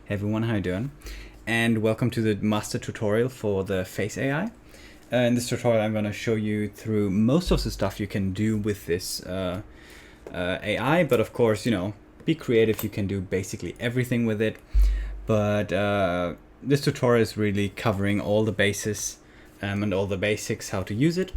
Hey everyone, how you doing? And welcome to the master tutorial for the Face AI. In this tutorial, I'm going to show you through most of the stuff you can do with this AI, but of course, be creative. You can do basically everything with it. But this tutorial is really covering all the bases and all the basics, how to use it.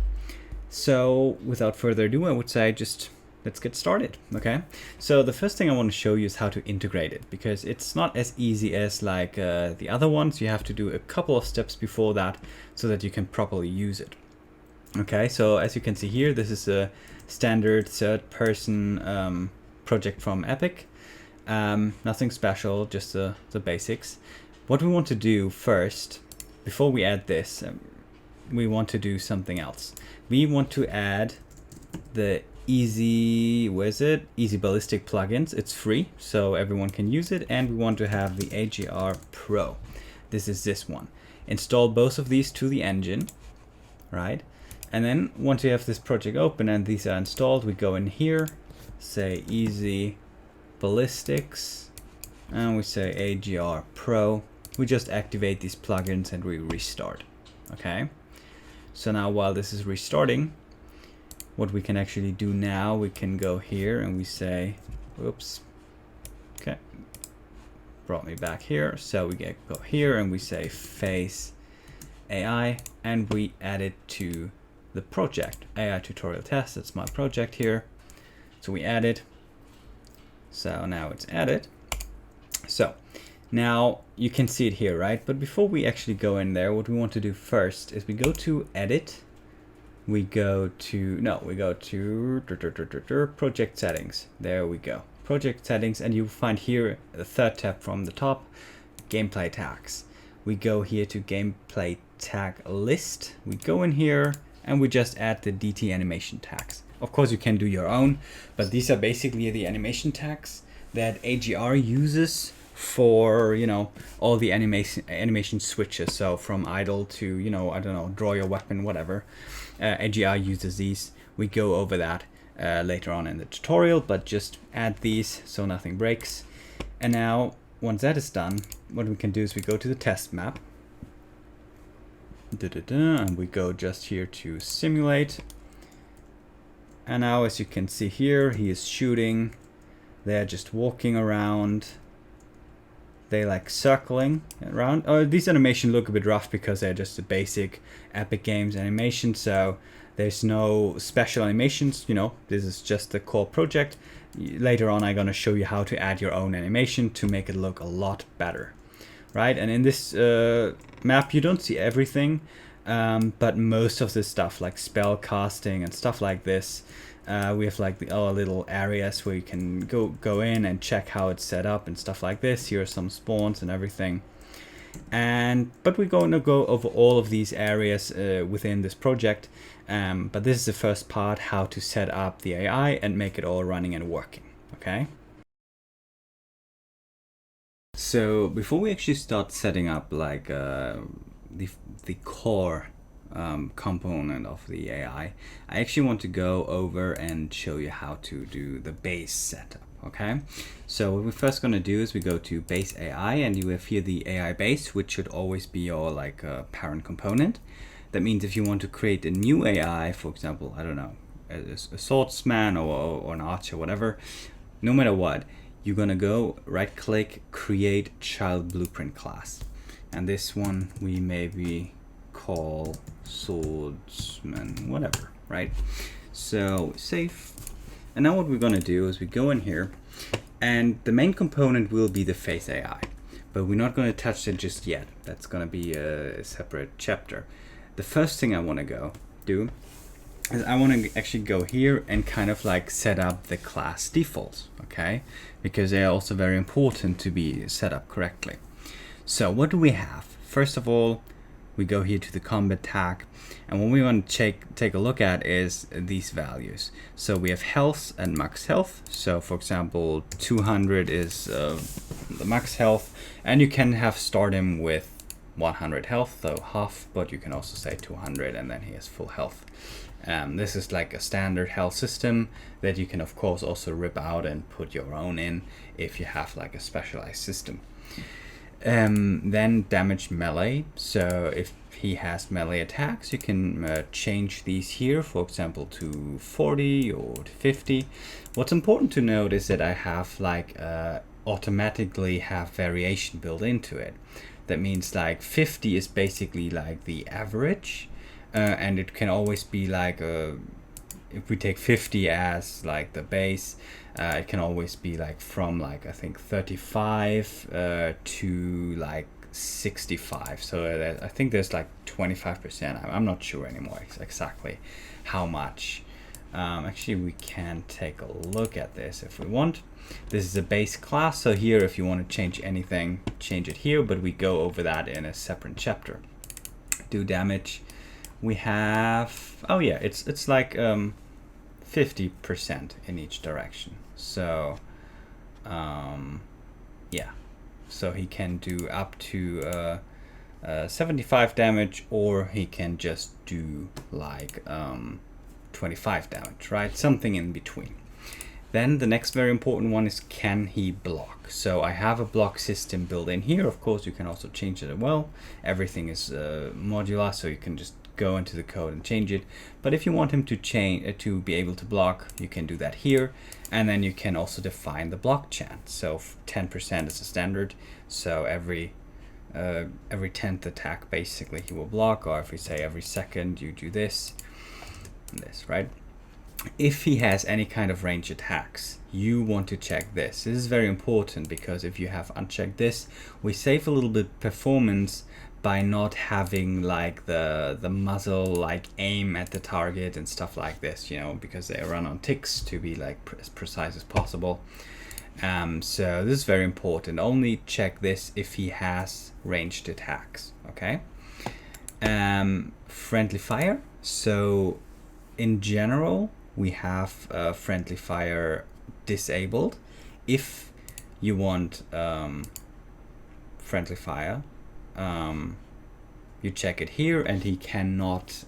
So without further ado, I would say just let's get started. Okay, so the first thing I want to show you is how to integrate it, because it's not as easy as like the other ones. You have to do a couple of steps before that so that you can properly use it. Okay, so as you can see here, this is a standard third-person project from Epic. Nothing special, just the basics. What we want to do first, before we add this, we want to do something else. We want to add the easy ballistic plugins. It's free, so everyone can use it, and we want to have the AGR Pro. This is this one. Install both of these to the engine, right? And then once you have this project open and these are installed, we go in here, say easy ballistics, and we say AGR Pro. We just activate these plugins and we restart. Okay, so now while this is restarting, what we can actually do now, we can go here and we say, oops, okay, brought me back here. So we go here and we say Face AI, and we add it to the project, AI tutorial test. That's my project here. So we add it. So now it's added. So now you can see it here, right? But before we actually go in there, what we want to do first is we go to edit. We go to project settings. There we go, project settings, and you find here the third tab from the top, gameplay tags. We go here to gameplay tag list. We go in here and we just add the DT animation tags. Of course you can do your own, but these are basically the animation tags that AGR uses for all the animation switches. So from idle to I don't know, draw your weapon, whatever. AGR uses these. We go over that later on in the tutorial, but just add these so nothing breaks. And now once that is done, what we can do is we go to the test map, and we go just here to simulate. And now as you can see here, he is shooting. They're just walking around. They like circling around. Oh, these animations look a bit rough because they're just a basic Epic Games animation, so there's no special animations. This is just the core project. Later on, I'm gonna show you how to add your own animation to make it look a lot better, right? And in this map, you don't see everything, but most of the stuff like spell casting and stuff like this. We have like our little areas where you can go in and check how it's set up and stuff like this. Here are some spawns and everything. But we're going to go over all of these areas within this project. But this is the first part, how to set up the AI and make it all running and working. Okay. So before we actually start setting up like the core component of the AI, I actually want to go over and show you how to do the base setup. Okay, so what we're first going to do is we go to base AI, and you have here the AI base, which should always be your like parent component. That means if you want to create a new AI, for example, I don't know, a swordsman or an archer, whatever, no matter what, you're going to go right click, create child blueprint class, and this one we maybe call swordsman, whatever, right? So save. And now what we're going to do is we go in here, and the main component will be the Face AI, but we're not going to touch it just yet. That's going to be a separate chapter. The first thing I want to do is I want to actually go here and kind of like set up the class defaults, okay? Because they are also very important to be set up correctly. So what do we have? First of all, we go here to the combat tag, and what we want to take a look at is these values. So we have health and max health. So for example, 200 is the max health, and you can start him with 100 health, so half, but you can also say 200 and then he has full health. This is like a standard health system that you can of course also rip out and put your own in if you have like a specialized system. Then damage melee. So if he has melee attacks, you can change these here, for example, to 40 or to 50. What's important to note is that I have like automatically have variation built into it. That means like 50 is basically like the average, and it can always be like if we take 50 as like the base, it can always be like from like I think 35 to like 65. So I think there's like 25%. I'm not sure anymore exactly how much. Actually, we can take a look at this if we want. This is a base class, so here if you want to change anything, change it here, but we go over that in a separate chapter. Do damage. We have, oh yeah, it's like 50% in each direction. So yeah, so he can do up to 75 damage, or he can just do like 25 damage, right? Something in between. Then the next very important one is, can he block? So I have a block system built in here. Of course, you can also change it as well. Everything is modular, so you can just go into the code and change it. But if you want him to change to be able to block, you can do that here. And then you can also define the block chance. So 10% is a standard. So every 10th attack, basically, he will block. Or if we say every second, you do this and this, right? If he has any kind of range attacks, you want to check this. This is very important, because if you have unchecked this, we save a little bit performance by not having like the muzzle like aim at the target and stuff like this, you know, because they run on ticks to be like as precise as possible. So this is very important. Only check this if he has ranged attacks. Okay. Friendly fire. So in general, we have friendly fire disabled. If you want friendly fire, you check it here, and he cannot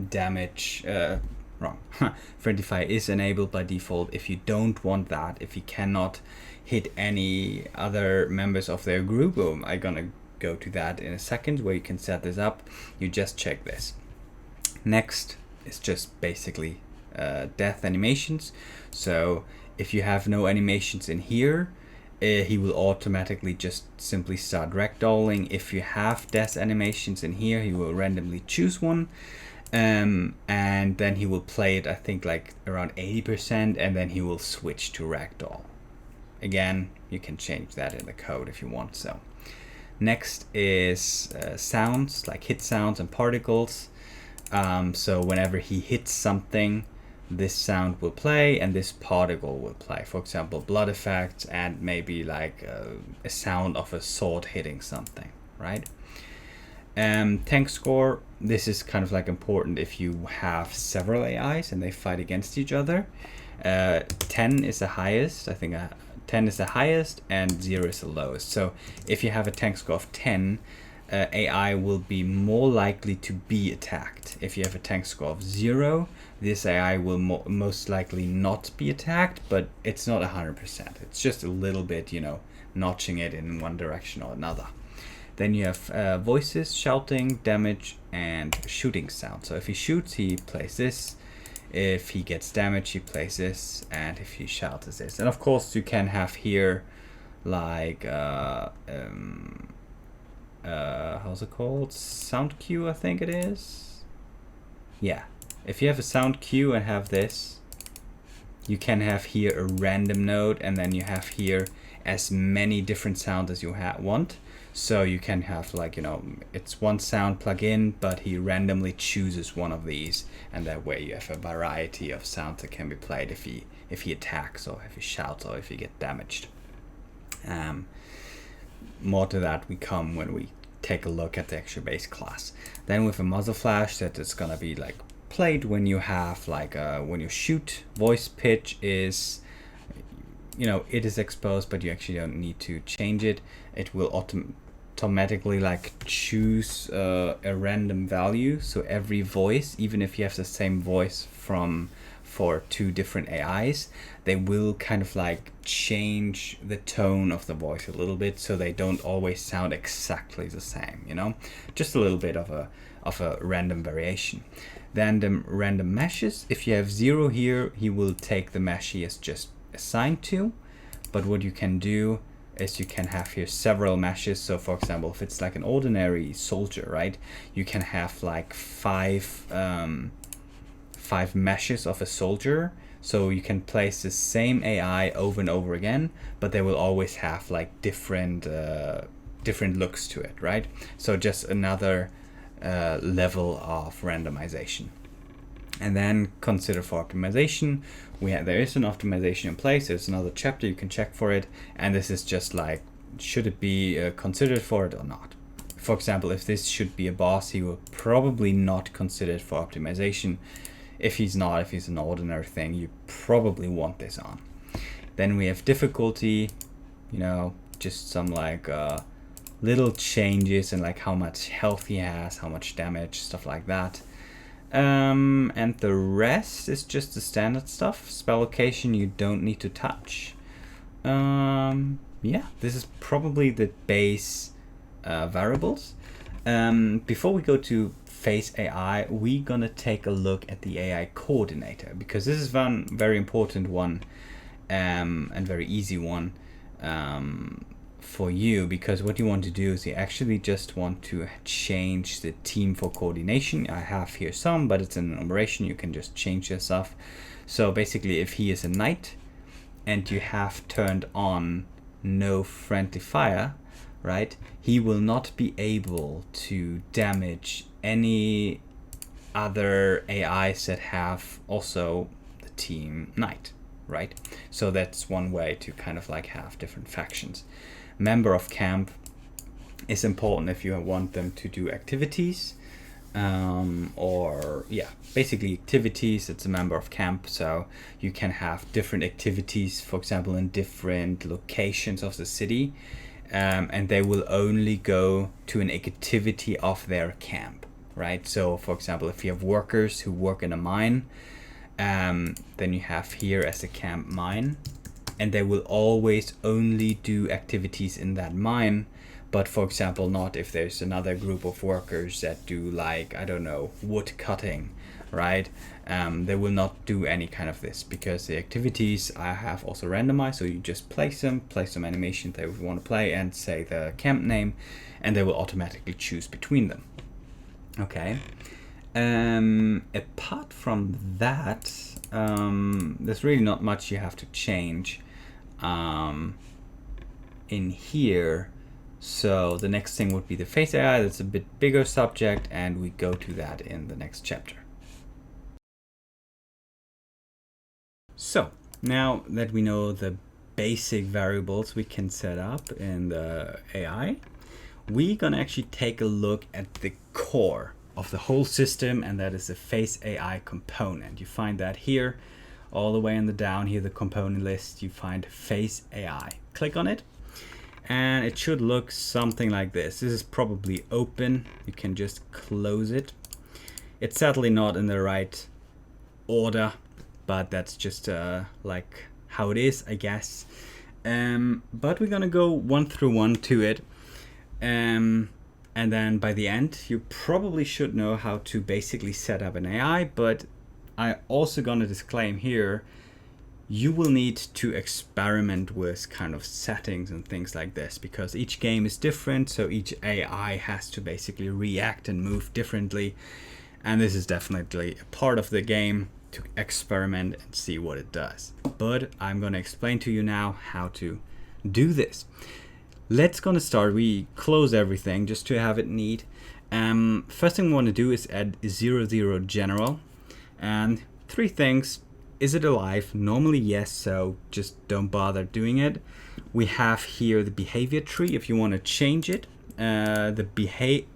damage. Wrong. Friendly fire is enabled by default. If you don't want that, if he cannot hit any other members of their group, I'm gonna go to that in a second, where you can set this up. You just check this. Next is just basically death animations. So if you have no animations in here, he will automatically just simply start ragdolling. If you have death animations in here, he will randomly choose one, and then he will play it, I think like around 80%, and then he will switch to ragdoll. Again, you can change that in the code if you want. So next is sounds, like hit sounds and particles. So whenever he hits something, this sound will play and this particle will play. For example, blood effects, and maybe like a sound of a sword hitting something, right? Tank score. This is kind of like important if you have several AIs and they fight against each other. 10 is the highest. I think 10 is the highest and 0 is the lowest. So if you have a tank score of 10, AI will be more likely to be attacked. If you have a tank score of 0, this AI will most likely not be attacked, but it's not 100%. It's just a little bit, you know, notching it in one direction or another. Then you have voices, shouting, damage, and shooting sound. So if he shoots, he plays this. If he gets damage, he plays this. And if he shouts, it's this. And of course, you can have here like how's it called? Sound cue, I think it is. Yeah. If you have a sound cue and have this, you can have here a random node, and then you have here as many different sounds as you want. So you can have like, you know, it's one sound plugin, but he randomly chooses one of these, and that way you have a variety of sounds that can be played if he attacks, or if he shouts, or if he gets damaged. More to that we come when we take a look at the actual base class. Then with a muzzle flash, that it's gonna be like played when you have like when you shoot. Voice pitch is, you know, it is exposed, but you actually don't need to change it. It will automatically like choose a random value. So every voice, even if you have the same voice from for two different AIs, they will kind of like change the tone of the voice a little bit, so they don't always sound exactly the same, you know, just a little bit of a random variation. Then the random meshes, if you have 0 here, he will take the mesh he is just assigned to. But what you can do is you can have here several meshes. So for example, if it's like an ordinary soldier, right, you can have like five meshes of a soldier. So you can place the same AI over and over again, but they will always have like different looks to it, right? So just another level of randomization. And then consider for optimization. There is an optimization in place. There's another chapter, you can check for it. And this is just like, should it be considered for it or not? For example, if this should be a boss, he will probably not consider it for optimization. If he's an ordinary thing, you probably want this on. Then we have difficulty, you know, just some like little changes in like how much health he has, how much damage, stuff like that. And the rest is just the standard stuff. Spell location you don't need to touch. Yeah, this is probably the base variables. Before we go to Face AI, we're gonna take a look at the AI coordinator, because this is one very important one and very easy one for you, because what you want to do is you actually just want to change the team for coordination. I have here some, but it's in an operation, you can just change your stuff. So basically, if he is a knight and you have turned on no friendly fire, right, he will not be able to damage any other AIs that have also the team knight, right? So that's one way to kind of like have different factions. Member of camp is important if you want them to do activities, or yeah, basically activities. It's a member of camp, so you can have different activities, for example, in different locations of the city, and they will only go to an activity of their camp, right? So for example, if you have workers who work in a mine, then you have here as a camp mine, and they will always only do activities in that mine. But for example, not if there's another group of workers that do like, I don't know, wood cutting, right? They will not do any kind of this, because the activities I have also randomized. So you just place some animation they would want to play and say the camp name, and they will automatically choose between them. Okay. Apart from that, there's really not much you have to change in here. So the next thing would be the Face AI. That's a bit bigger subject, and we go to that in the next chapter. So now that we know the basic variables we can set up in the AI, we're gonna actually take a look at the core of the whole system, and that is the Face AI component. You find that here, all the way in the down here, the component list, you find Face AI. Click on it, and it should look something like this. This is probably open. You can just close it. It's certainly not in the right order, but that's just like how it is, I guess. But we're gonna go one through one to it. And then by the end, you probably should know how to basically set up an AI, but I also gonna disclaim here, you will need to experiment with kind of settings and things like this, because each game is different, so each AI has to basically react and move differently. And this is definitely a part of the game, to experiment and see what it does. But I'm gonna explain to you now how to do this. Let's gonna start. We close everything just to have it neat. First thing we want to do is add 00 general, and 3 things. Is it alive? Normally yes, so just don't bother doing it. We have here the behavior tree. If you want to change it, the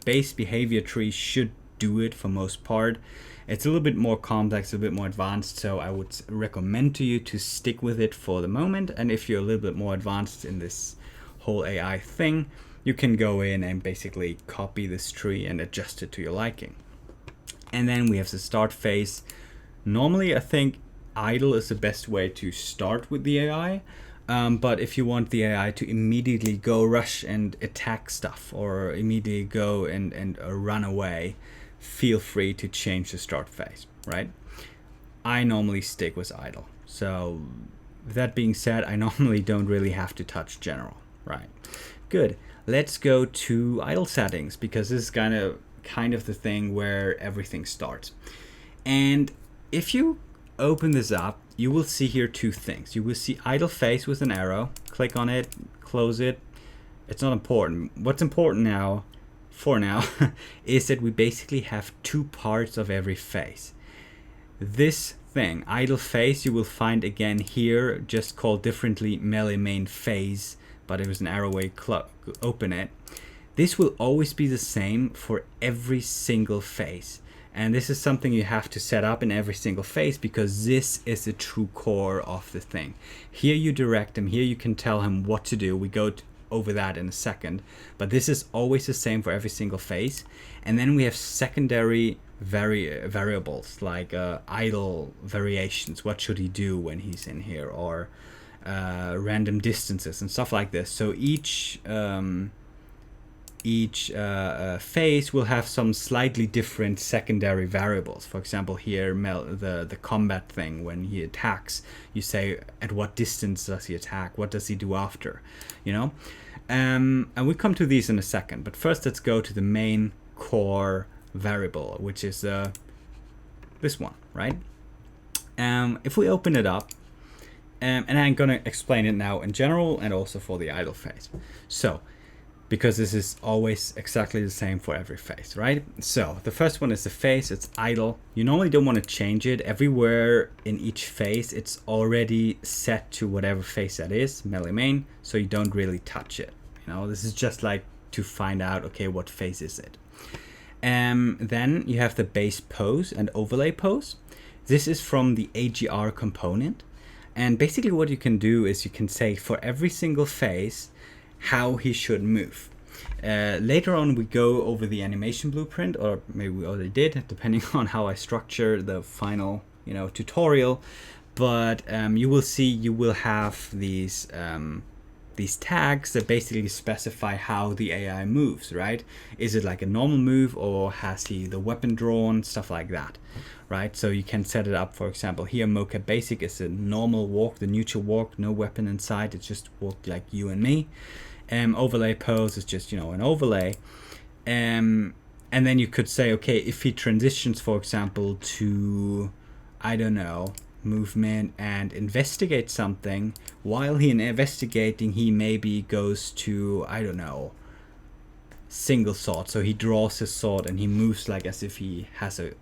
base behavior tree should do it for most part. It's a little bit more complex, a bit more advanced, so I would recommend to you to stick with it for the moment. And if you're a little bit more advanced in this whole AI thing, you can go in and basically copy this tree and adjust it to your liking. And then we have the start phase. Normally I think idle is the best way to start with the AI. But if you want the AI to immediately go rush and attack stuff, or immediately go and run away, feel free to change the start phase, right? I normally stick with idle. So that being said, I normally don't really have to touch general, right? Good. Let's go to idle settings, because this is kind of the thing where everything starts. And if you open this up, you will see here two things. You will see idle phase with an arrow. Click on it, close it. It's not important. What's important now, for now, is that we basically have two parts of every phase. This thing, idle phase, you will find again here, just called differently melee main phase, but it was an arrow way open it. This will always be the same for every single phase. And this is something you have to set up in every single phase, because this is the true core of the thing. Here you direct him, here you can tell him what to do. We go over that in a second, but this is always the same for every single phase. And then we have secondary variables like idle variations. What should he do when he's in here? Or random distances and stuff like this. So each phase will have some slightly different secondary variables. For example, here the combat thing, when he attacks, you say at what distance does he attack, what does he do after, you know. And we come to these in a second, but first let's go to the main core variable, which is this one, right? If we open it up, and I'm gonna explain it now in general and also for the idle phase. So, because this is always exactly the same for every phase, right? So the first one is the phase, it's idle. You normally don't want to change it. Everywhere in each phase, it's already set to whatever phase that is, melee main, so you don't really touch it. You know, this is just like to find out, okay, what phase is it? Then you have the base pose and overlay pose. This is from the AGR component. And basically what you can do is you can say for every single phase, how he should move. Later on we go over the animation blueprint, or maybe we already did, depending on how I structure the final tutorial. But you will see you will have these tags that basically specify how the AI moves, right? Is it like a normal move, or has he the weapon drawn, stuff like that, right? So you can set it up, for example, here mocap basic is a normal walk, the neutral walk, no weapon inside, it's just walk like you and me. Overlay pose is just an overlay, and then you could say, okay, if he transitions, for example, to, I don't know, movement and investigate something, while he investigating, he maybe goes to, I don't know, single sword, so he draws his sword and he moves like as if he has a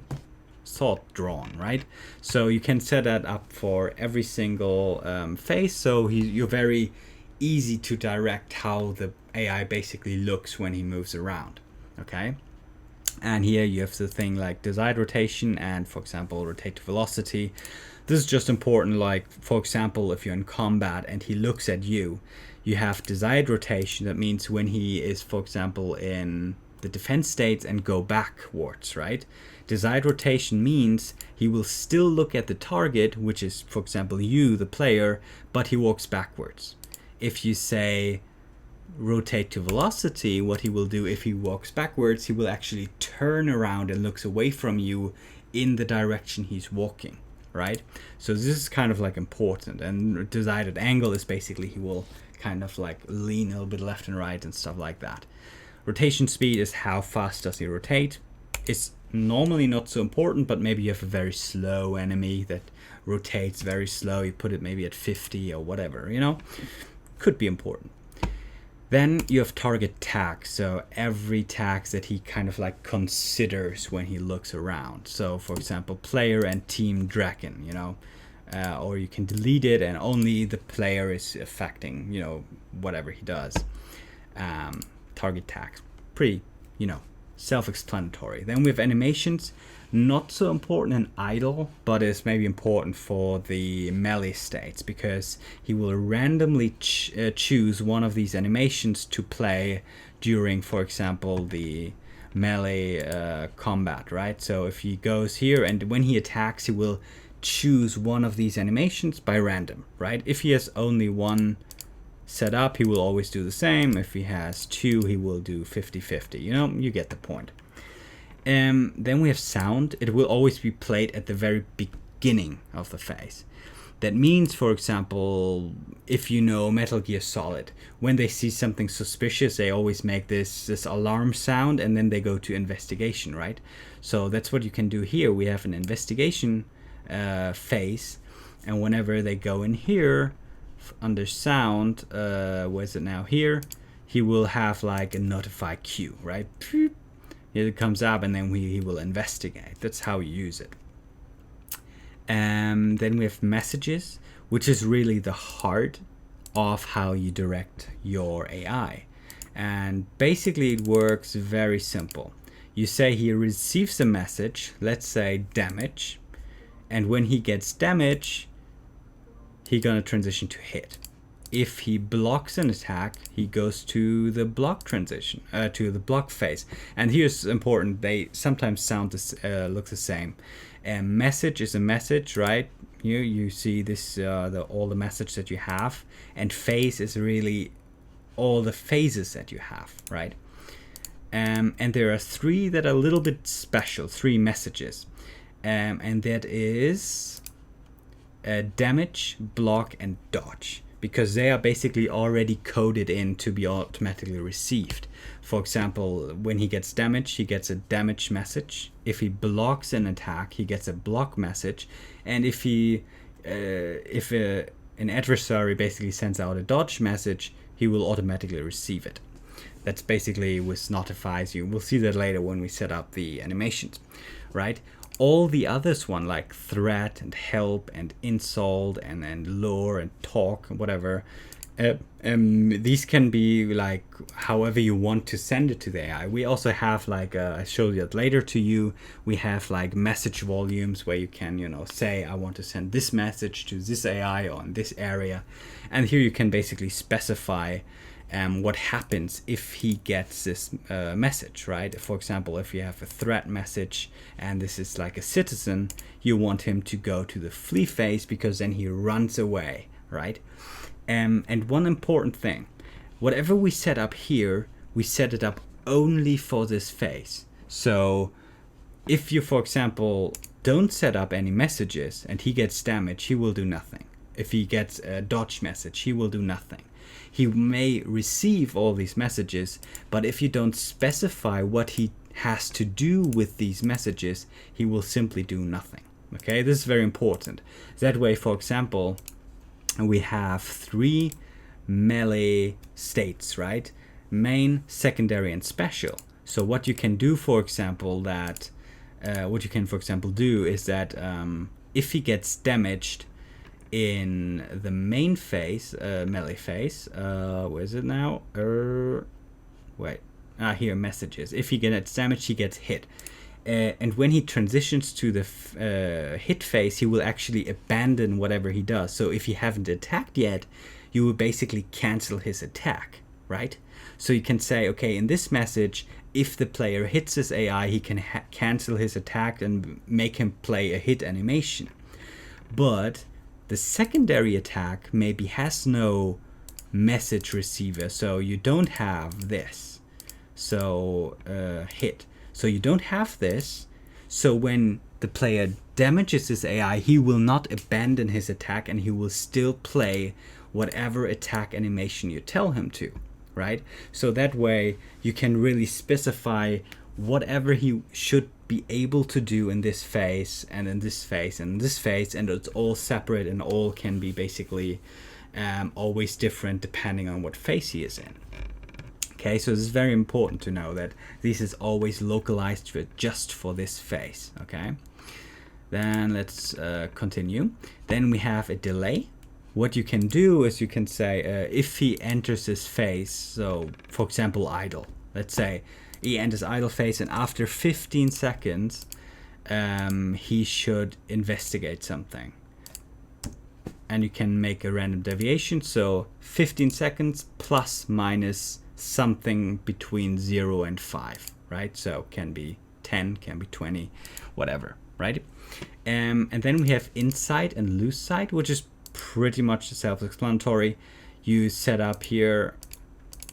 sword drawn, right? So you can set that up for every single phase, so you're very easy to direct how the AI basically looks when he moves around, okay? And here you have the thing like desired rotation and, for example, rotate to velocity. This is just important, like, for example, if you're in combat and he looks at you, you have desired rotation. That means when he is, for example, in the defense states and go backwards, right? Desired rotation means he will still look at the target, which is, for example, you, the player, but he walks backwards. If you say rotate to velocity, what he will do if he walks backwards, he will actually turn around and looks away from you in the direction he's walking, right? So this is kind of like important. And desired angle is basically he will kind of like lean a little bit left and right and stuff like that. Rotation speed is how fast does he rotate. It's normally not so important, but maybe you have a very slow enemy that rotates very slow, you put it maybe at 50 or whatever, could be important. Then you have target tags, so every tag that he kind of like considers when he looks around. So for example, player and team dragon, or you can delete it and only the player is affecting, whatever he does. Target tags, pretty, self-explanatory. Then we have animations, not so important in idle, but it's maybe important for the melee states, because he will randomly choose one of these animations to play during, for example, the melee combat, right? So if he goes here and when he attacks, he will choose one of these animations by random, right? If he has only one set up, he will always do the same. If he has two, he will do 50-50. You know, you get the point. Then we have sound. It will always be played at the very beginning of the phase. That means, for example, if you know Metal Gear Solid, when they see something suspicious, they always make this alarm sound, and then they go to investigation, right? So that's what you can do here. We have an investigation phase, and whenever they go in here, under sound, where is it now? Here, he will have like a notify cue, right? Here it comes up, and then he will investigate. That's how you use it. Then we have messages, which is really the heart of how you direct your AI. And basically it works very simple. You say he receives a message, let's say damage, and when he gets damage, he's gonna transition to hit. If he blocks an attack, he goes to the block transition, to the block phase. And here's important, they sometimes sound look the same. Message is a message, right? You see this, all the message that you have, and phase is really all the phases that you have, right? And there are three that are a little bit special, three messages, and that is damage, block, and dodge, because they are basically already coded in to be automatically received. For example, when he gets damaged, he gets a damage message. If he blocks an attack, he gets a block message. And if an adversary basically sends out a dodge message, he will automatically receive it. That's basically what notifies you. We'll see that later when we set up the animations, right? All the others one, like threat and help and insult and lure and talk, whatever, these can be like however you want to send it to the AI. We also have like, I showed that later to you, we have like message volumes where you can, you know, say I want to send this message to this AI on this area. And here you can basically specify what happens if he gets this message, right? For example, if you have a threat message and this is like a citizen, you want him to go to the flee phase because then he runs away, right? And one important thing, whatever we set up here, we set it up only for this phase. So if you, for example, don't set up any messages and he gets damaged, he will do nothing. If he gets a dodge message, he will do nothing. He may receive all these messages, but if you don't specify what he has to do with these messages, he will simply do nothing. Okay, this is very important. That way, for example, we have three melee states, right? Main, secondary, and special. So what you can do, for example, do is that if he gets damaged in the main phase, melee phase, where is it now? Here, messages. If he gets damaged, he gets hit. And when he transitions to the hit phase, he will actually abandon whatever he does. So if you haven't attacked yet, you will basically cancel his attack, right? So you can say, okay, in this message, if the player hits his AI, he can cancel his attack and make him play a hit animation. But the secondary attack maybe has no message receiver, so you don't have this. So hit. So you don't have this. So when the player damages his AI, he will not abandon his attack and he will still play whatever attack animation you tell him to, right? So that way you can really specify whatever he should be able to do in this phase and in this phase and in this phase, and it's all separate and all can be basically always different depending on what phase he is in. Okay, so this is very important to know that this is always localized just for this phase. Okay, then let's continue. Then we have a delay. What you can do is you can say if he enters this phase, so for example idle, let's say he enters idle phase and after 15 seconds he should investigate something, and you can make a random deviation, so 15 seconds plus minus something between 0 and 5, right? So can be 10, can be 20, whatever. right? And then we have inside and loose side, which is pretty much self-explanatory. You set up here,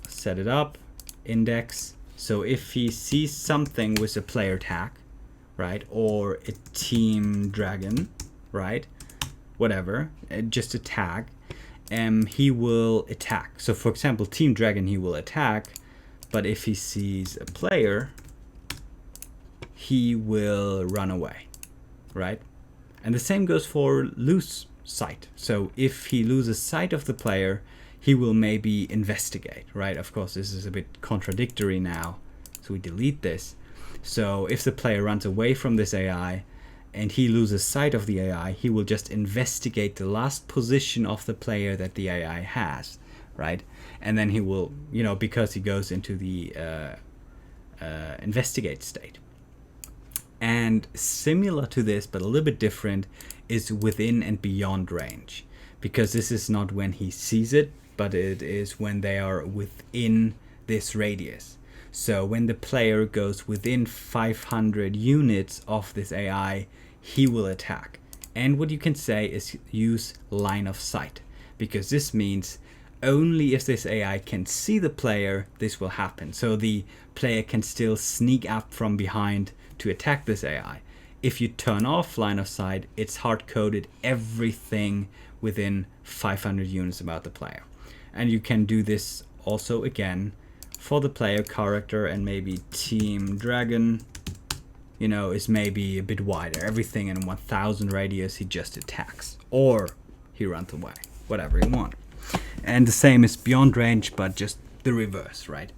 set it up, index. So if he sees something with a player tag, right, or a team dragon, right, whatever, just a tag, he will attack. So for example, team dragon, he will attack, but if he sees a player, he will run away, right? And the same goes for loose sight. So if he loses sight of the player, he will maybe investigate, right? Of course, this is a bit contradictory now, so we delete this. So if the player runs away from this AI and he loses sight of the AI, he will just investigate the last position of the player that the AI has, right? And then he will, you know, because he goes into the investigate state. And similar to this, but a little bit different, is within and beyond range, because this is not when he sees it, but it is when they are within this radius. So when the player goes within 500 units of this AI, he will attack. And what you can say is use line of sight, because this means only if this AI can see the player, this will happen. So the player can still sneak up from behind to attack this AI. If you turn off line of sight, it's hard-coded everything within 500 units about the player. And you can do this also again for the player character, and maybe team dragon, you know, is maybe a bit wider. Everything in 1000 radius, he just attacks, or he runs away, whatever you want. And the same is beyond range, but just the reverse, right?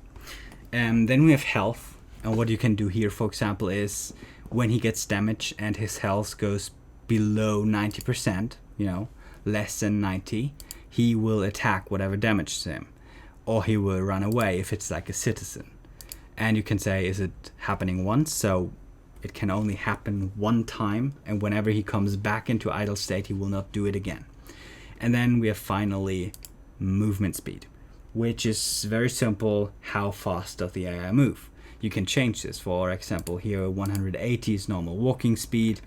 And then we have health. And what you can do here, for example, is when he gets damage and his health goes below 90%, you know, less than 90, he will attack whatever damages him, or he will run away if it's like a citizen. And you can say, is it happening once? So it can only happen one time, and whenever he comes back into idle state, he will not do it again. And then we have finally movement speed, which is very simple. How fast does the AI move? You can change this. For example, here 180 is normal walking speed,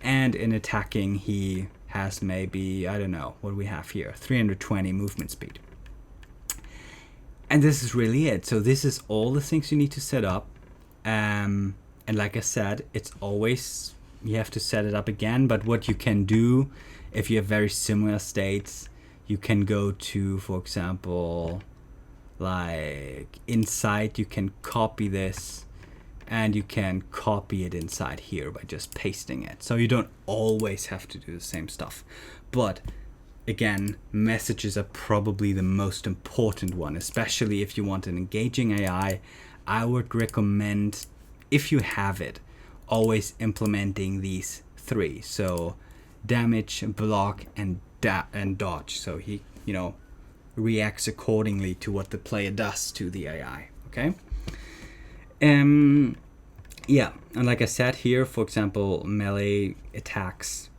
and in attacking he has maybe, I don't know, what we have here, 320 movement speed. And this is really it. So this is all the things you need to set up. And like I said, it's always, you have to set it up again. But what you can do, if you have very similar states, you can go to, for example, like inside, you can copy this and you can copy it inside here by just pasting it. So you don't always have to do the same stuff. But again, messages are probably the most important one, especially if you want an engaging AI. I would recommend, if you have it, always implementing these three. So damage, block, and dodge. So he, you know, reacts accordingly to what the player does to the AI. Okay. Yeah, and like I said here, for example, melee attacks,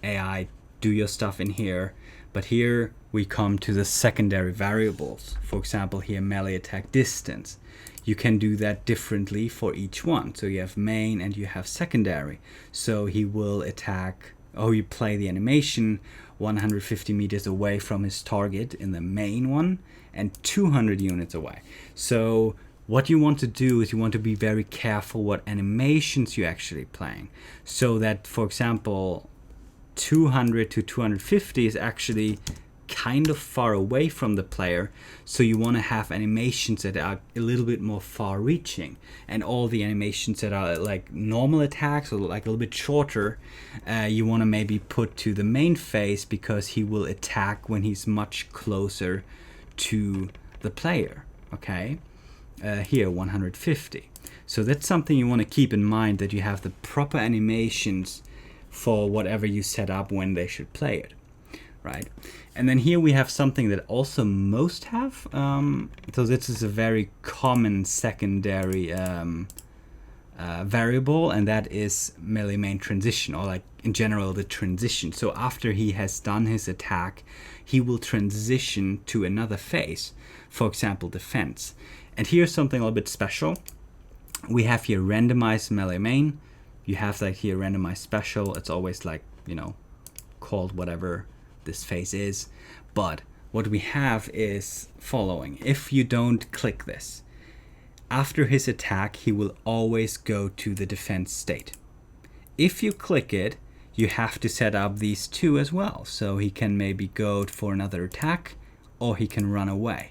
AI, do your stuff in here. But here we come to the secondary variables. For example, here melee attack distance. You can do that differently for each one. So you have main and you have secondary. So he will attack, or you play the animation 150 meters away from his target in the main one and 200 units away. So what you want to do is you want to be very careful what animations you're actually playing. So that, for example, 200 to 250 is actually kind of far away from the player, so you want to have animations that are a little bit more far reaching, and all the animations that are like normal attacks or like a little bit shorter, you want to maybe put to the main phase, because he will attack when he's much closer to the player. Okay, here 150. So that's something you want to keep in mind, that you have the proper animations for whatever you set up when they should play it, right? And then here we have something that also most have. So this is a very common secondary variable, and that is melee main transition, or like in general the transition. So after he has done his attack, he will transition to another phase, for example defense. And here's something a little bit special. We have here randomized melee main. You have like here randomized special. It's always like, you know, called whatever this phase is. But what we have is following. If you don't click this, after his attack, he will always go to the defense state. If you click it, you have to set up these two as well. So he can maybe go for another attack, or he can run away.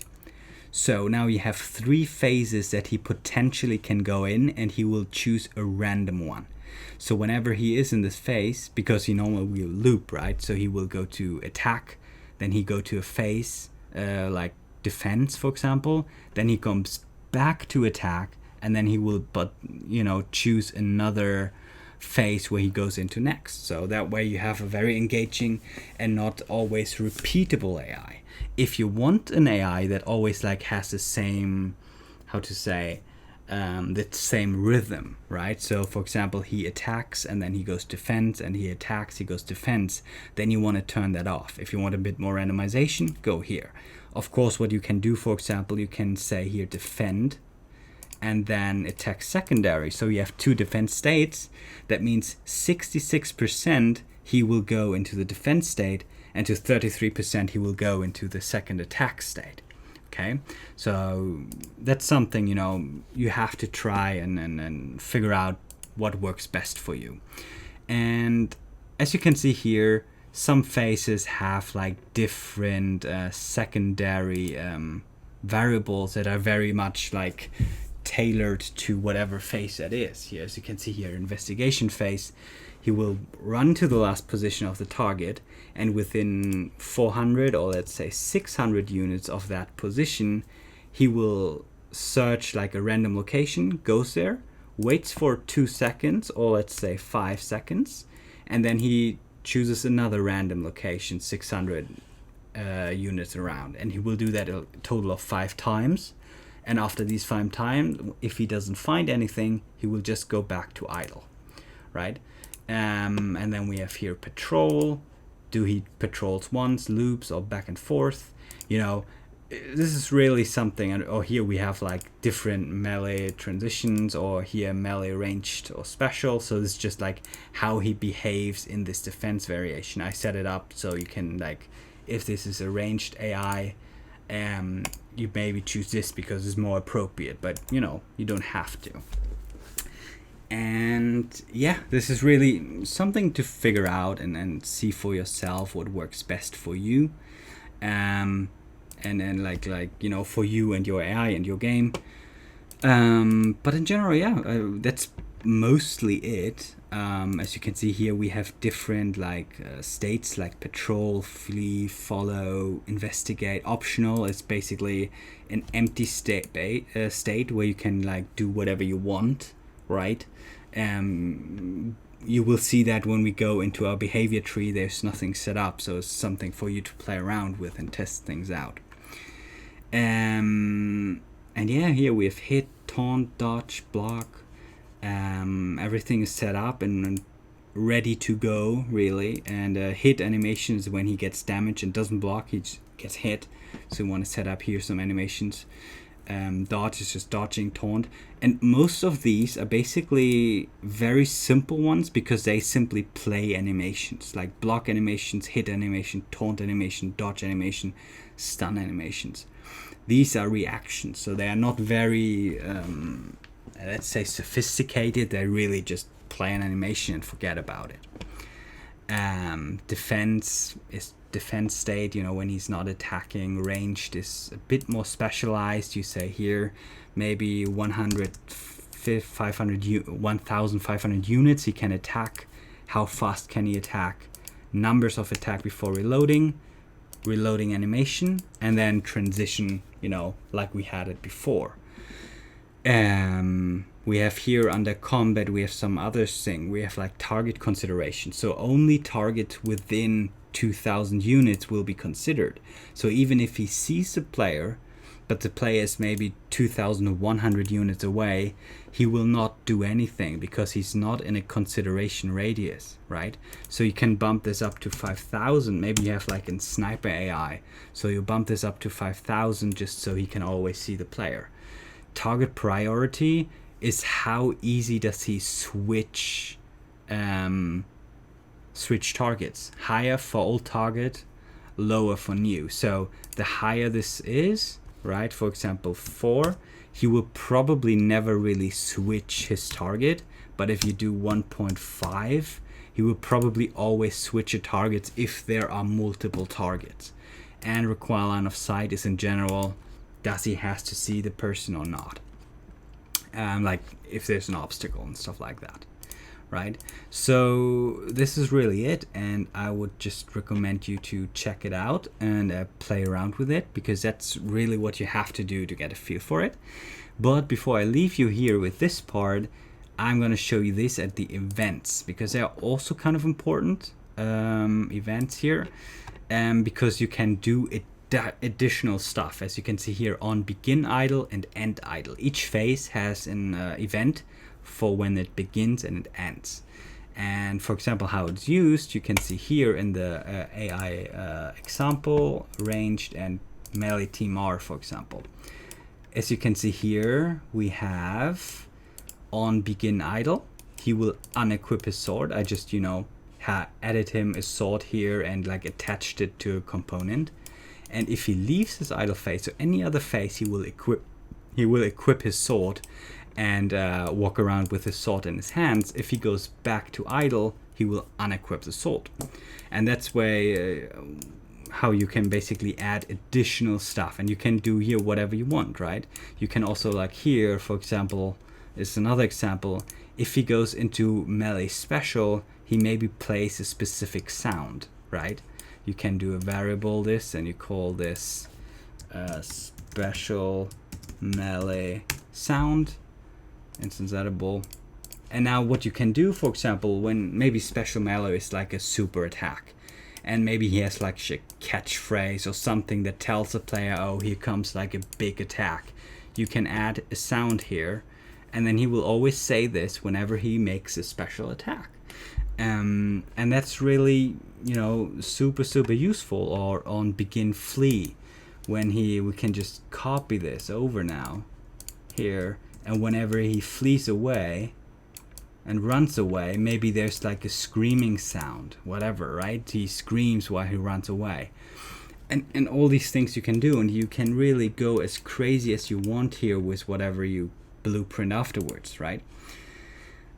So now you have 3 phases that he potentially can go in, and he will choose a random one. So whenever he is in this phase, because he normally will loop, right? So he will go to attack, then he go to a phase like defense, for example. Then he comes back to attack, and then he will, choose another phase where he goes into next. So that way you have a very engaging and not always repeatable AI. If you want an AI that always like has the same, the same rhythm, right? So for example, he attacks and then he goes defense, and he attacks, he goes defense, then you want to turn that off. If you want a bit more randomization, go here. Of course, what you can do, for example, you can say here defend and then attack secondary. So you have 2 defense states. That means 66% he will go into the defense state, and to 33% he will go into the second attack state. Okay, so that's something, you have to try and figure out what works best for you. And as you can see here, some phases have like different secondary variables that are very much like tailored to whatever phase that is. Here, as you can see here, investigation phase, he will run to the last position of the target, and within 400 or let's say 600 units of that position, he will search like a random location, goes there, waits for 2 seconds or let's say 5 seconds, and then he chooses another random location 600 units around, and he will do that a total of 5 times. And after these 5 times, if he doesn't find anything, he will just go back to idle, right? And then we have here patrol. Do he patrols once, loops, or back and forth? This is really something. Or here we have like different melee transitions, or here melee ranged or special. So this is just like how he behaves in this defense variation. I set it up so you can like, if this is a ranged AI, you maybe choose this because it's more appropriate, but you don't have to. And yeah, this is really something to figure out and see for yourself what works best for you, and then like for you and your AI and your game. But in general, that's mostly it. As you can see here, we have different states like patrol, flee, follow, investigate. Optional is basically an empty state where you can do whatever you want, right? You will see that when we go into our behavior tree, there's nothing set up, so it's something for you to play around with and test things out. And yeah, here we have hit, taunt, dodge, block. Everything is set up and ready to go, really. And hit animation is when he gets damaged and doesn't block, he just gets hit. So we want to set up here some animations. Dodge is just dodging, taunt, and most of these are basically very simple ones because they simply play animations like block animations, hit animation, taunt animation, dodge animation, stun animations. These are reactions, so they are not very let's say sophisticated. They really just play an animation and forget about it. Defense is defense state, when he's not attacking. Ranged is a bit more specialized. You say here maybe 1,500 units he can attack. How fast can he attack? Numbers of attack before reloading animation, and then transition, like we had it before. We have here under combat, we have some other thing. We have target consideration. So only targets within 2,000 units will be considered. So even if he sees the player, but the player is maybe 2,100 units away, he will not do anything because he's not in a consideration radius, right? So you can bump this up to 5,000. Maybe you have in sniper AI. So you bump this up to 5,000 just so he can always see the player. Target priority is how easy does he switch switch targets. Higher for old target, lower for new. So the higher this is, right, for example 4, he will probably never really switch his target. But if you do 1.5, he will probably always switch a target if there are multiple targets. And require line of sight is in general, does he has to see the person or not? Like if there's an obstacle and stuff like that, right? So this is really it, and I would just recommend you to check it out and play around with it, because that's really what you have to do to get a feel for it. But before I leave you here with this part, I'm going to show you this at the events, because they are also kind of important events here, because you can do additional stuff, as you can see here, on begin idle and end idle. Each phase has an event for when it begins and it ends. And for example, how it's used, you can see here in the AI example, ranged and melee team R, for example. As you can see here, we have on begin idle, he will unequip his sword. I just, you know, added him a sword here and like attached it to a component. And if he leaves his idle phase, so any other phase, he will equip his sword and walk around with his sword in his hands. If he goes back to idle, he will unequip the sword. And that's where how you can basically add additional stuff, and you can do here whatever you want, right? You can also, like here, for example, is another example. If he goes into melee special, he maybe plays a specific sound, right? You can do a variable this, and you call this special melee sound, instanceable. And now what you can do, for example, when maybe special melee is like a super attack, and maybe he has like a catchphrase or something that tells the player, oh, here comes like a big attack. You can add a sound here, and then he will always say this whenever he makes a special attack. And that's really, you know, super useful. Or on begin flee, when we can just copy this over now here, and whenever he flees away and runs away, maybe there's like a screaming sound, whatever, right? He screams while he runs away. And all these things you can do, and you can really go as crazy as you want here with whatever you blueprint afterwards, right?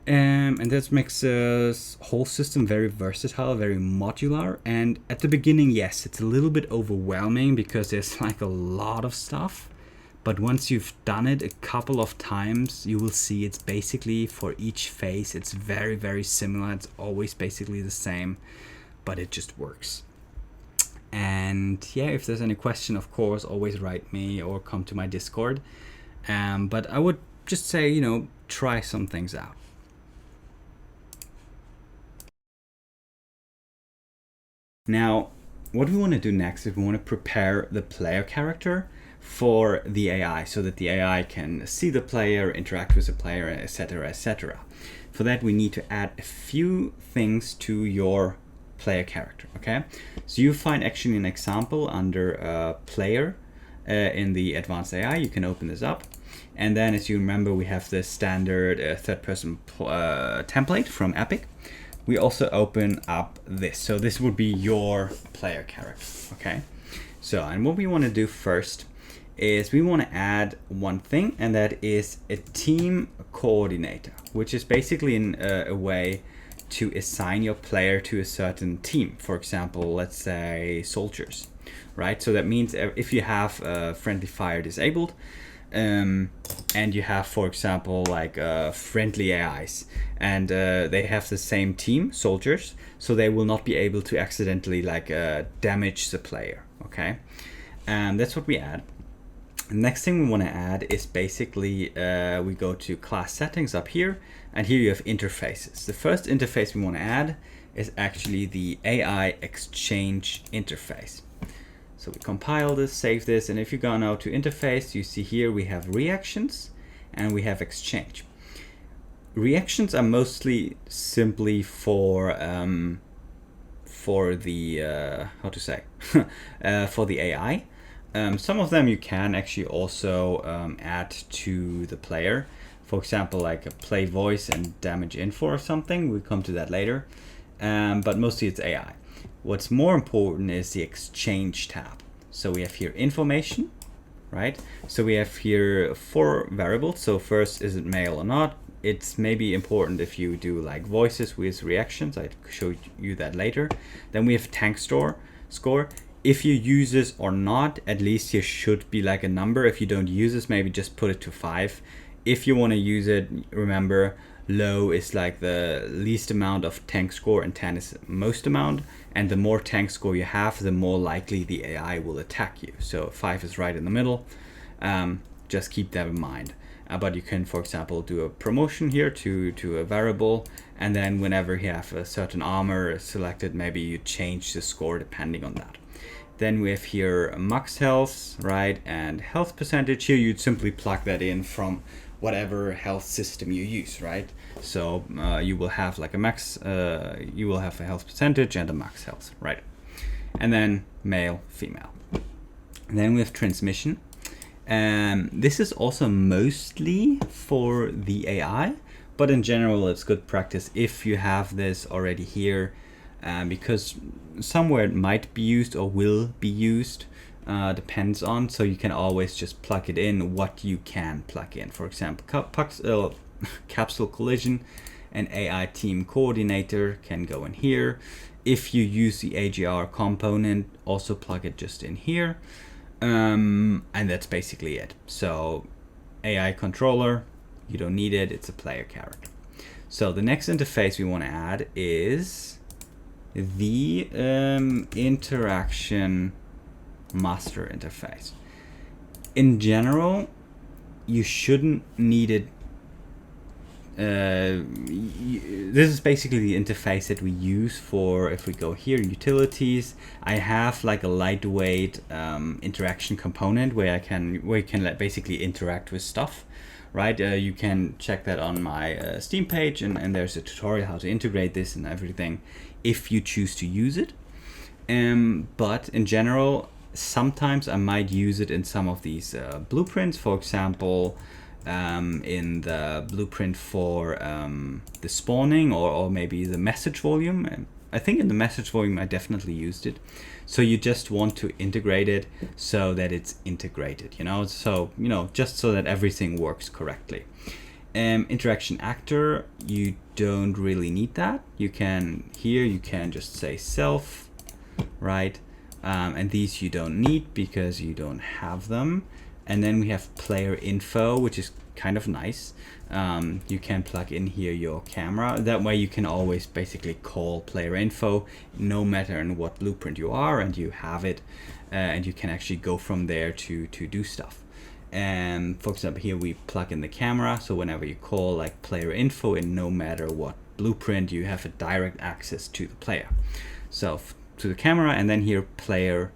And that makes the whole system very versatile, very modular. And at the beginning, yes, it's a little bit overwhelming because there's like a lot of stuff. But once you've done it a couple of times, you will see it's basically for each phase, it's very similar. It's always basically the same, but it just works. And yeah, if there's any question, of course, always write me or come to my Discord. But I would just say, you know, try some things out. Now, what we want to do next is we want to prepare the player character for the AI, so that the AI can see the player, interact with the player, etc., etc. For that, we need to add a few things to your player character, okay? So you find actually an example under player in the advanced AI. You can open this up. And then, as you remember, we have the standard third-person template from Epic. We also open up this. So this would be your player character, okay? So, and what we want to do first is we want to add one thing, and that is a team coordinator, which is basically a way to assign your player to a certain team. For example, let's say soldiers, right? So that means if you have friendly fire disabled, and you have, for example, like friendly AIs, and they have the same team, soldiers, so they will not be able to accidentally like damage the player, okay? And that's what we add. The next thing we want to add is basically we go to class settings up here, and here you have interfaces. The first interface we want to add is actually the AI exchange interface. So we compile this, save this, and if you go now to interface, you see here we have reactions and we have exchange. Reactions are mostly simply for the how to say for the AI. Some of them you can actually also add to the player, For example, like a play voice and damage info or something. We'll come to that later. But mostly it's AI. What's more important is the exchange tab. So we have here information, right? So we have here 4 variables. So first, is it male or not? It's maybe important if you do like voices with reactions. I'll show you that later. Then we have tank score. If you use this or not, at least here should be like a number. If you don't use this, maybe just put it to 5. If you want to use it, remember low is like the least amount of tank score and 10 is most amount. And the more tank score you have, the more likely the AI will attack you. So 5 is right in the middle. Just keep that in mind. But you can, for example, do a promotion here to a variable, and then whenever you have a certain armor selected, maybe you change the score depending on that. Then we have here max health, right, and health percentage. Here you'd simply plug that in from whatever health system you use, right? So you will have like a max, you will have a health percentage and a max health, right? And then male, female. And then we have transmission. This is also mostly for the AI, but in general it's good practice if you have this already here, because somewhere it might be used or will be used, depends on, so you can always just plug it in what you can plug in. For example, capsule collision and AI team coordinator can go in here. If you use the AGR component, also plug it just in here. And that's basically it. So AI controller, you don't need it, it's a player character. So the next interface we want to add is the interaction master interface. In general, you shouldn't need it. This is basically the interface that we use for, if we go here, utilities, I have like a lightweight interaction component where you can basically interact with stuff, right? You can check that on my Steam page, and there's a tutorial how to integrate this and everything if you choose to use it. But in general, sometimes I might use it in some of these blueprints. For example, in the blueprint for the spawning or maybe the message volume. I think in the message volume I definitely used it. So you just want to integrate it so that it's integrated, so just so that everything works correctly. Interaction actor, you don't really need that. You can just say self, right? And these you don't need because you don't have them. And then we have player info, which is kind of nice. You can plug in here your camera. That way you can always basically call player info no matter in what blueprint you are, and you have it, and you can actually go from there to do stuff. And for example, here we plug in the camera, so whenever you call like player info in no matter what blueprint, you have a direct access to the player. So to the camera, and then here player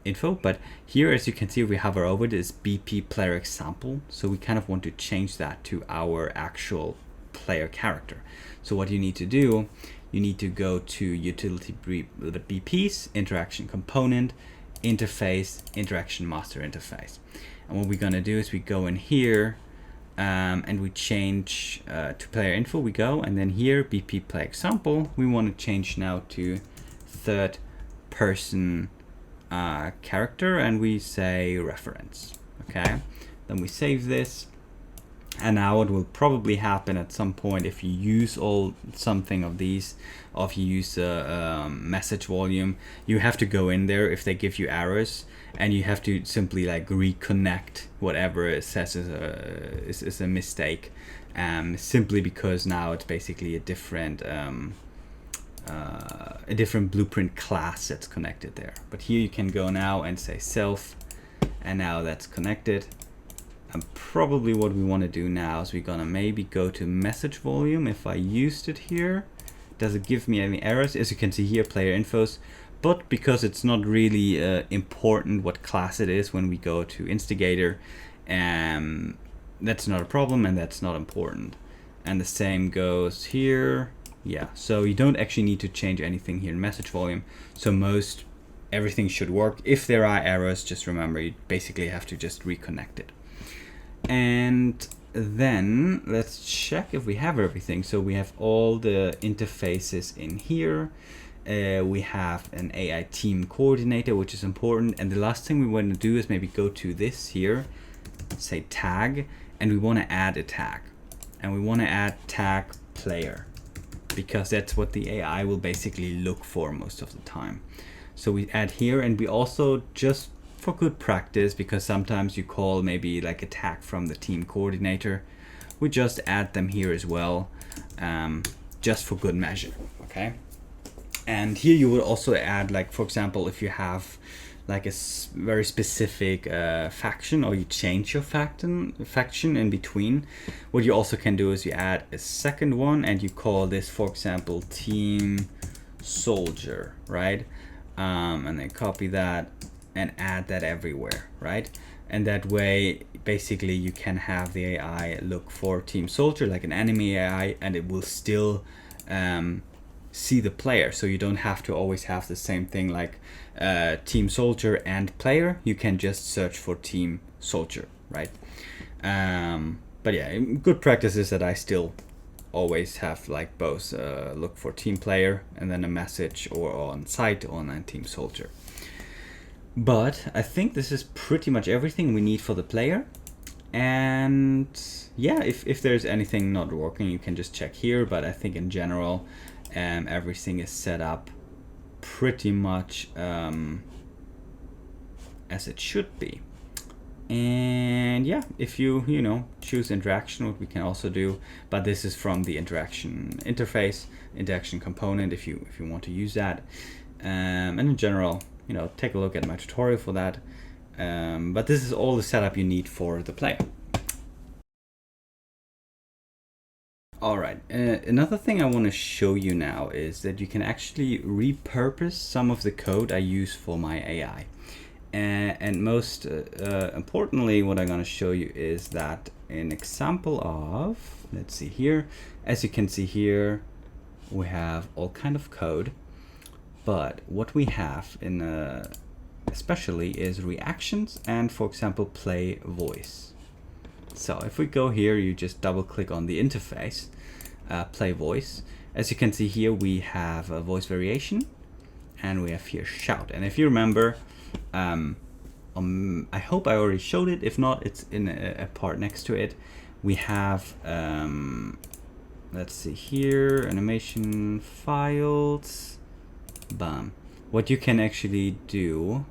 info. But here, as you can see, if we hover over this BP player example, so we kind of want to change that to our actual player character. So what you need to do, you need to go to utility BPs, interaction component, interface, interaction master interface. And what we're going to do is we go in here and we change to player info. We go, and then here BP player example, we want to change now to third person character, and we say reference. Okay, then we save this, and now it will probably happen at some point if you use something of these, or if you use the message volume, you have to go in there if they give you errors, and you have to simply like reconnect whatever it says is a mistake, simply because now it's basically a different blueprint class that's connected there. But here you can go now and say self, and now that's connected. And probably what we want to do now is we're gonna maybe go to message volume. If I used it here, does it give me any errors? As you can see here, player infos, but because it's not really important what class it is when we go to instigator, that's not a problem, and that's not important. And the same goes here. Yeah, so you don't actually need to change anything here in message volume. So everything should work. If there are errors, just remember you basically have to just reconnect it. And then let's check if we have everything. So we have all the interfaces in here. We have an AI team coordinator, which is important. And the last thing we want to do is maybe go to this here, say tag, and we want to add a tag. And we want to add tag player, because that's what the AI will basically look for most of the time. So we add here, and we also, just for good practice, because sometimes you call maybe like a tag from the team coordinator, we just add them here as well, just for good measure, okay? And here you would also add, like, for example, if you have like a very specific faction, or you change your faction in between, what you also can do is you add a second one, and you call this, for example, team soldier, right? And then copy that and add that everywhere, right? And that way, basically, you can have the AI look for team soldier, like an enemy AI, and it will still see the player. So you don't have to always have the same thing like team soldier and player. You can just search for team soldier, right? But yeah, good practice is that I still always have like both look for team player and then a message, or on site or on team soldier. But I think this is pretty much everything we need for the player. And yeah, if there's anything not working, you can just check here. But I think in general, everything is set up pretty much as it should be. And yeah, if you choose interaction, what we can also do, but this is from the interaction interface, interaction component, if you want to use that. And in general, take a look at my tutorial for that. But this is all the setup you need for the player. All right, another thing I want to show you now is that you can actually repurpose some of the code I use for my AI. And most importantly, what I'm going to show you is that an example of, let's see here, as you can see here, we have all kind of code, but what we have in especially is reactions and, for example, play voice. So if we go here, you just double click on the interface, play voice. As you can see here, we have a voice variation, and we have here shout. And if you remember, I hope I already showed it. If not, it's in a part next to it. We have, let's see here, animation files, bam. What you can actually do,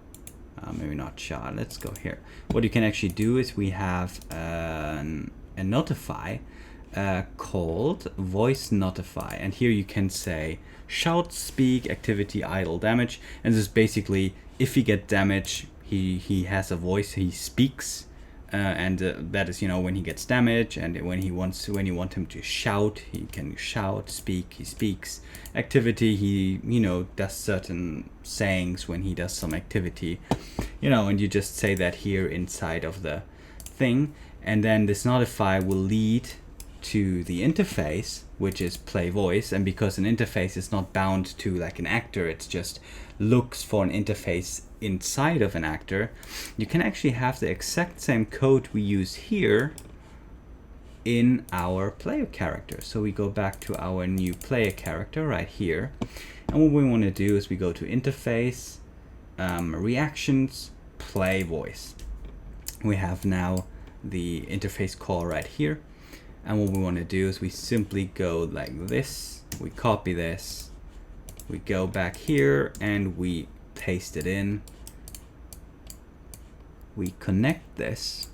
maybe not shout, let's go here. What you can actually do is we have a notify called voice notify, and here you can say shout, speak, activity, idle, damage, and this is basically if you get damage, he has a voice, he speaks, and that is when he gets damage, and when you want him to shout, he can shout, speak, he speaks, activity, he does certain sayings when he does some activity, and you just say that here inside of the thing, and then this notify will lead to the interface, which is play voice. And because an interface is not bound to like an actor, it's just looks for an interface inside of an actor, you can actually have the exact same code we use here in our player character. So we go back to our new player character right here, and what we want to do is we go to interface, reactions, play voice. We have now the interface call right here. And what we want to do is we simply go like this, we copy this, we go back here and we paste it in. We connect this,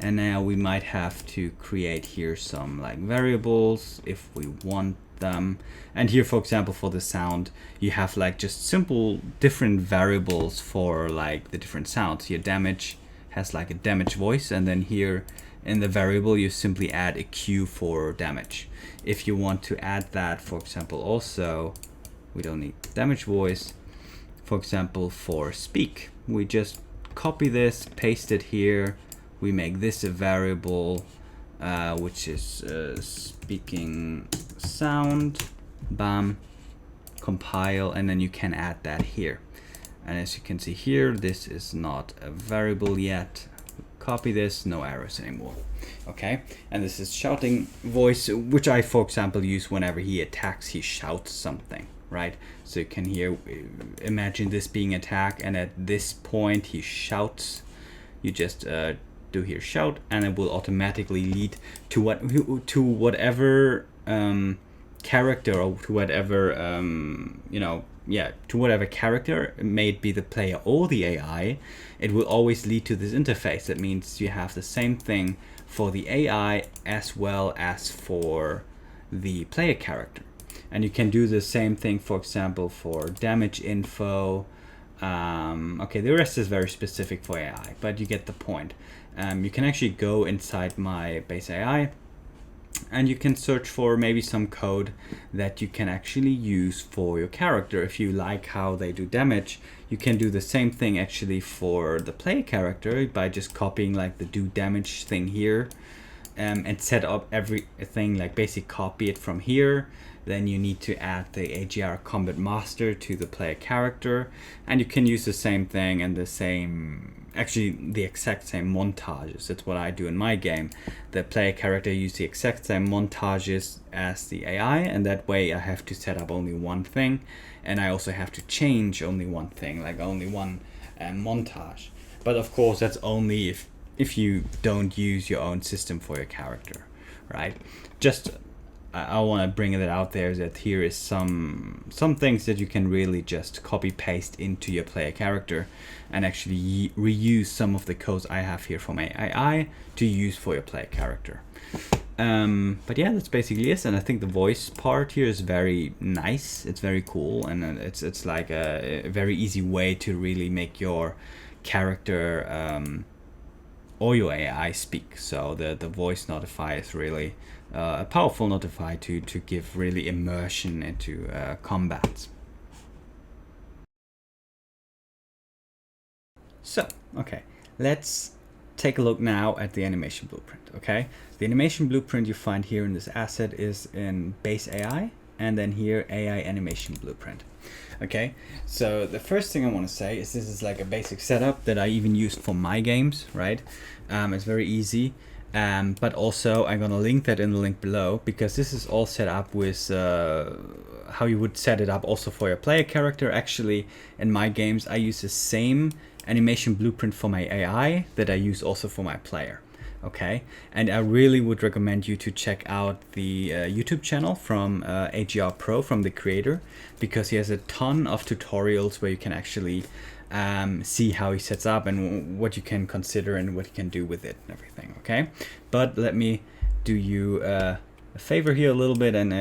and now we might have to create here some like variables if we want them. And here, for example, for the sound, you have like just simple different variables for like the different sounds. Here damage has like a damage voice, and then here in the variable you simply add a Q for damage. If you want to add that, for example, also we don't need damage voice, for example, for speak, we just copy this, paste it here, we make this a variable which is speaking sound, bam, compile, and then you can add that here. And as you can see here, this is not a variable yet. copy this, no arrows anymore. Okay, and this is shouting voice, which I, for example, use whenever he attacks, he shouts something, right? So you can hear, imagine this being attack, and at this point he shouts. You just do here shout, and it will automatically lead to whatever character, or to whatever to whatever character, may it be the player or the AI. It will always lead to this interface. That means you have the same thing for the AI as well as for the player character. And you can do the same thing, for example, for damage info. Okay, the rest is very specific for AI, but you get the point. You can actually go inside my base AI, and you can search for maybe some code that you can actually use for your character. If you like how they do damage, you can do the same thing actually for the player character by just copying like the do damage thing here, and set up everything, like basically copy it from here. Then you need to add the AGR Combat Master to the player character, and you can use the same thing and the exact same montages. That's what I do in my game. The player character use the exact same montages as the AI, and that way I have to set up only one thing, and I also have to change only one thing, like only one montage. But of course that's only if you don't use your own system for your character, right? Just I want to bring it out there that here is some things that you can really just copy paste into your player character and actually reuse some of the codes I have here for my AI to use for your player character. But yeah, that's basically it. And I think the voice part here is very nice. It's very cool, and it's like a very easy way to really make your character or your AI speak. So the voice notify is really a powerful notify to give really immersion into combat. So, okay, let's take a look now at the animation blueprint, okay? The animation blueprint you find here in this asset is in base AI, and then here AI animation blueprint. Okay, so the first thing I want to say is this is like a basic setup that I even used for my games, right? It's very easy. But also I'm gonna link that in the link below, because this is all set up with how you would set it up also for your player character. Actually, in my games I use the same animation blueprint for my AI that I use also for my player. Okay, and I really would recommend you to check out the YouTube channel from AGR Pro, from the creator, because he has a ton of tutorials where you can actually see how he sets up and what you can consider and what you can do with it and everything. Okay, but let me do you a favor here a little bit and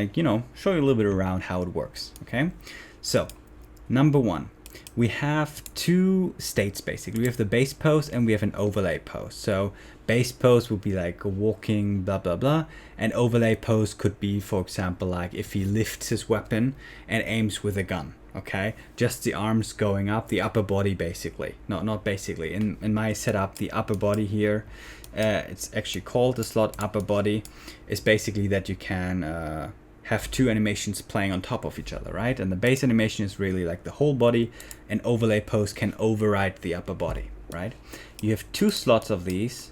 show you a little bit around how it works. Okay, so number one, we have two states basically. We have the base pose and we have an overlay pose. So base pose would be like a walking blah blah blah, and overlay pose could be, for example, like if he lifts his weapon and aims with a gun. Okay, just the arms going up, the upper body basically. No, not basically. In my setup, the upper body here, it's actually called the slot upper body, is basically that you can have two animations playing on top of each other, right? And the base animation is really like the whole body, and overlay pose can override the upper body, right? You have two slots of these,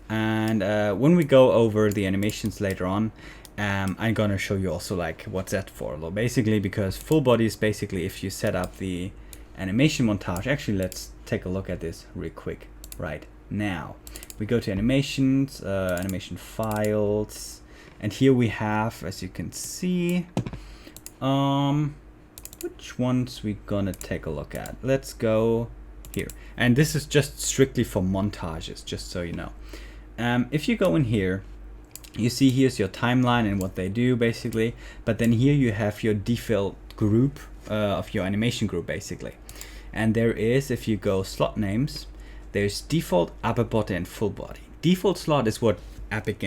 and when we go over the animations later on, I'm gonna show you also like what's that for. Well, basically, because full body is basically if you set up the animation montage. Actually, let's take a look at this real quick right now. We go to animations, animation files, and here we have, as you can see, which ones we gonna take a look at. Let's go here, and this is just strictly for montages, just so you know. If you go in here, you see here's your timeline and what they do basically, but then here you have your default group of your animation group basically. And there is, if you go slot names, there's default, upper body and full body. Default slot is what Epic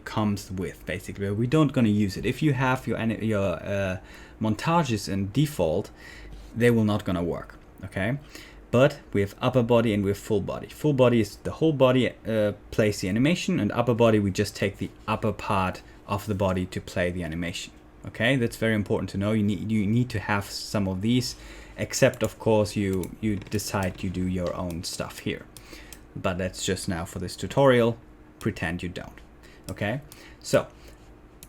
comes with basically. We don't gonna use it. If you have your montages in default, they will not gonna work, okay? But we have upper body and we have full body. Full body is the whole body plays the animation, and upper body we just take the upper part of the body to play the animation. Okay, that's very important to know. You need to have some of these, except of course you decide you do your own stuff here. but that's just now for this tutorial, pretend you don't. Okay, so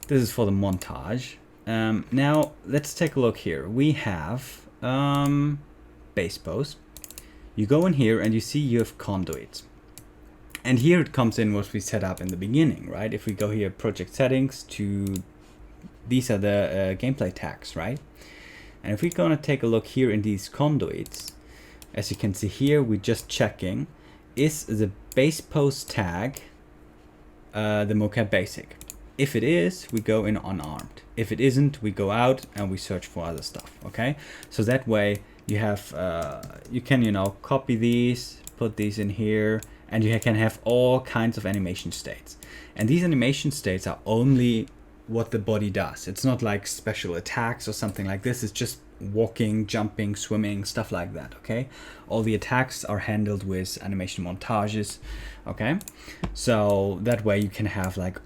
this is for the montage. Now let's take a look here. We have base post. You go in here and you see you have conduits. And here it comes in what we set up in the beginning, right? If we go here, project settings, to these are the gameplay tags, right? And if we're going to take a look here in these conduits, as you can see here, we're just checking, is the base post tag the mocap basic? If it is, we go in unarmed. If it isn't, we go out and we search for other stuff, okay? So that way you have, you can, you know, copy these, put these in here, and you can have all kinds of animation states. And these animation states are only what the body does. It's not like special attacks or something like this. It's just walking, jumping, swimming, stuff like that, okay? All the attacks are handled with animation montages, okay? So that way you can have like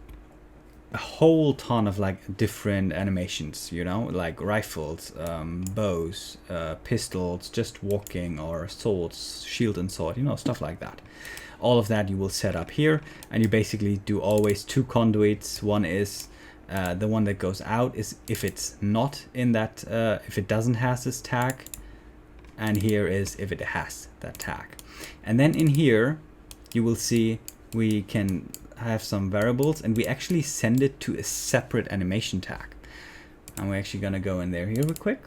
a whole ton of like different animations, you know, like rifles, bows, pistols, just walking, or swords, shield and sword, you know, stuff like that. All of that you will set up here, and you basically do always two conduits. One is the one that goes out is if it's not in that, if it doesn't have this tag, and here is if it has that tag. And then in here you will see we can have some variables, and we actually send it to a separate animation tag. And we're actually going to go in there here real quick.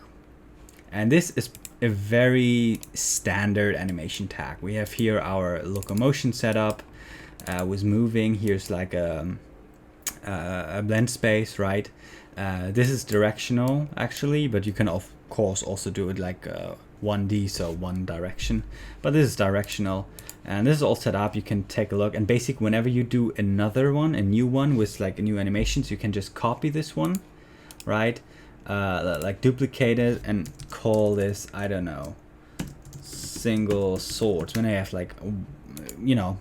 And this is a very standard animation tag. We have here our locomotion setup with moving. Here's like a blend space, right? This is directional actually, but you can of course also do it like 1D, so one direction, but this is directional. And this is all set up. You can take a look, and basically whenever you do another one, a new one with like new animations, you can just copy this one, right? Like duplicate it and call this, I don't know, single swords. When I have like, you know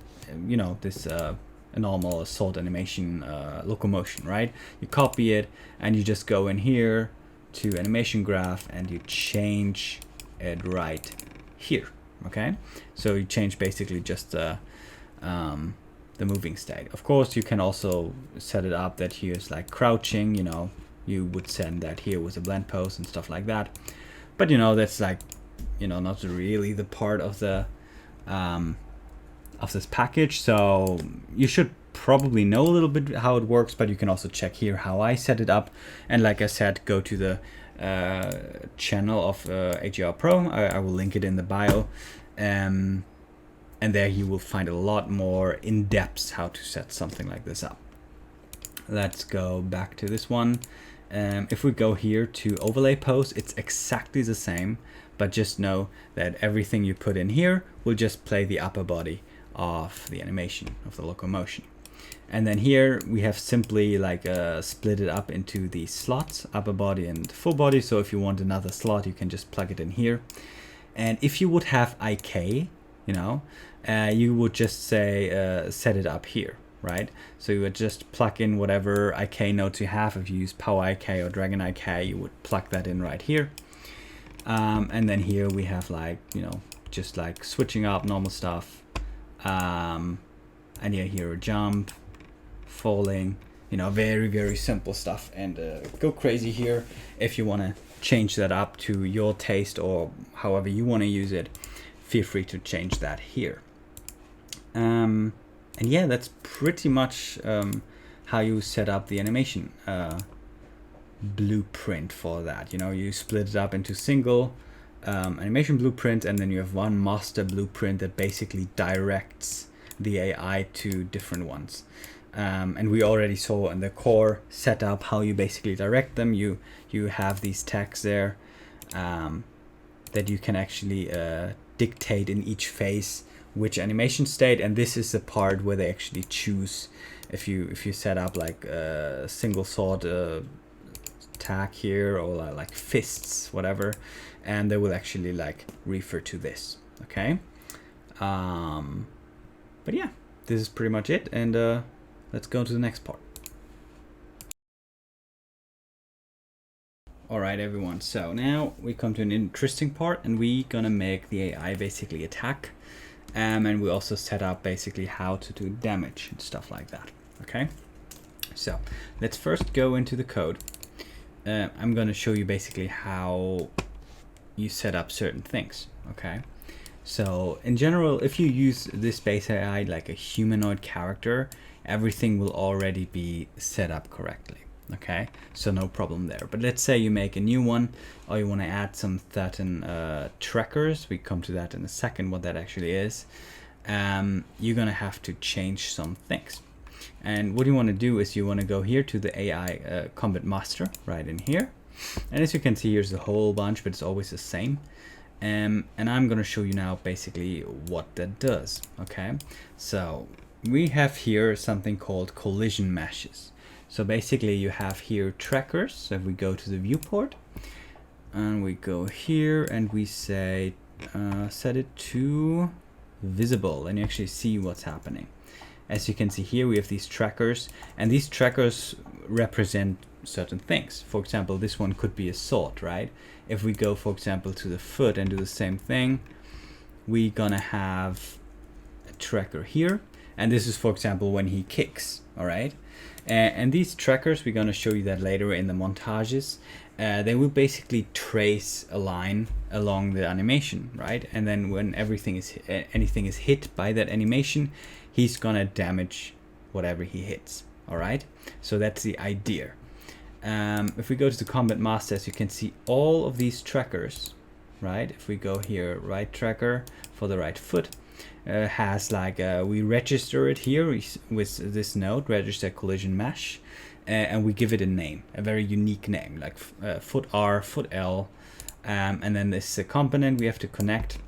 this a normal sword animation locomotion, right? You copy it and you just go in here to animation graph and you change it right here. Okay, so you change basically just the moving state. Of course, you can also set it up that here's like crouching, you know, you would send that here with a blend post and stuff like that. But you know, that's like, you know, not really the part of the of this package. So you should probably know a little bit how it works, but you can also check here how I set it up. And like I said, go to the channel of AGR Pro. I will link it in the bio, and there you will find a lot more in depth how to set something like this up. Let's go back to this one. If we go here to overlay pose, it's exactly the same, but just know that everything you put in here will just play the upper body of the animation of the locomotion. And then here we have simply like split it up into these slots, upper body and full body. So if you want another slot, you can just plug it in here. And if you would have IK, you know, you would just say set it up here, right? So you would just plug in whatever IK nodes you have. If you use Power IK or Dragon IK, you would plug that in right here. And then here we have like, you know, just like switching up normal stuff. And yeah, here a jump, falling, you know, very, very simple stuff. And go crazy here if you want to change that up to your taste or however you want to use it. Feel free to change that here. And yeah, that's pretty much how you set up the animation blueprint for that. You know, you split it up into single animation blueprint, and then you have one master blueprint that basically directs the AI to different ones. And we already saw in the core setup how you basically direct them. You have these tags there that you can actually dictate in each phase which animation state, and this is the part where they actually choose. If you set up like a single sword tag here, or like fists, whatever, and they will actually like refer to this. Okay, but yeah, this is pretty much it, and let's go to the next part. All right, everyone, so now we come to an interesting part, and we're gonna make the AI basically attack. And we also set up basically how to do damage and stuff like that. Okay, so let's first go into the code. I'm going to show you basically how you set up certain things. Okay, so in general, if you use this base AI like a humanoid character, everything will already be set up correctly. Okay, so no problem there. But let's say you make a new one, or you want to add some certain trackers. We come to that in a second, what that actually is. You're gonna have to change some things. And what you want to do is you want to go here to the AI combat master right in here. And as you can see, here's a whole bunch, but it's always the same. And I'm going to show you now basically what that does. Okay, so we have here something called collision meshes. So basically you have here trackers. So if we go to the viewport and we go here and we say set it to visible, and you actually see what's happening. As you can see here, we have these trackers, and these trackers represent certain things. For example, this one could be a sword, right? If we go, for example, to the foot and do the same thing, we're gonna have a tracker here, and this is, for example, when he kicks. All right, and these trackers, we're gonna show you that later in the montages. They will basically trace a line along the animation, right? And then when anything is hit by that animation, he's gonna damage whatever he hits. All right, so that's the idea. If we go to the combat master, as you can see, all of these trackers, right? If we go here, right tracker for the right foot, has like we register it here with this node, register collision mesh, and we give it a name, a very unique name, like foot R, foot L, and then this component we have to connect.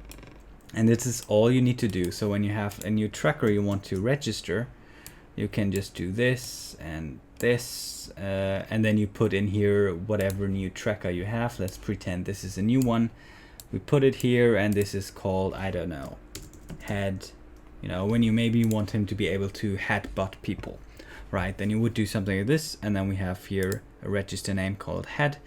And this is all you need to do. So when you have a new tracker you want to register, you can just do this and this, and then you put in here whatever new tracker you have. Let's pretend this is a new one. We put it here, and this is called, I don't know, head. You know, when you maybe want him to be able to headbutt people, right? Then you would do something like this, and then we have here a register name called head.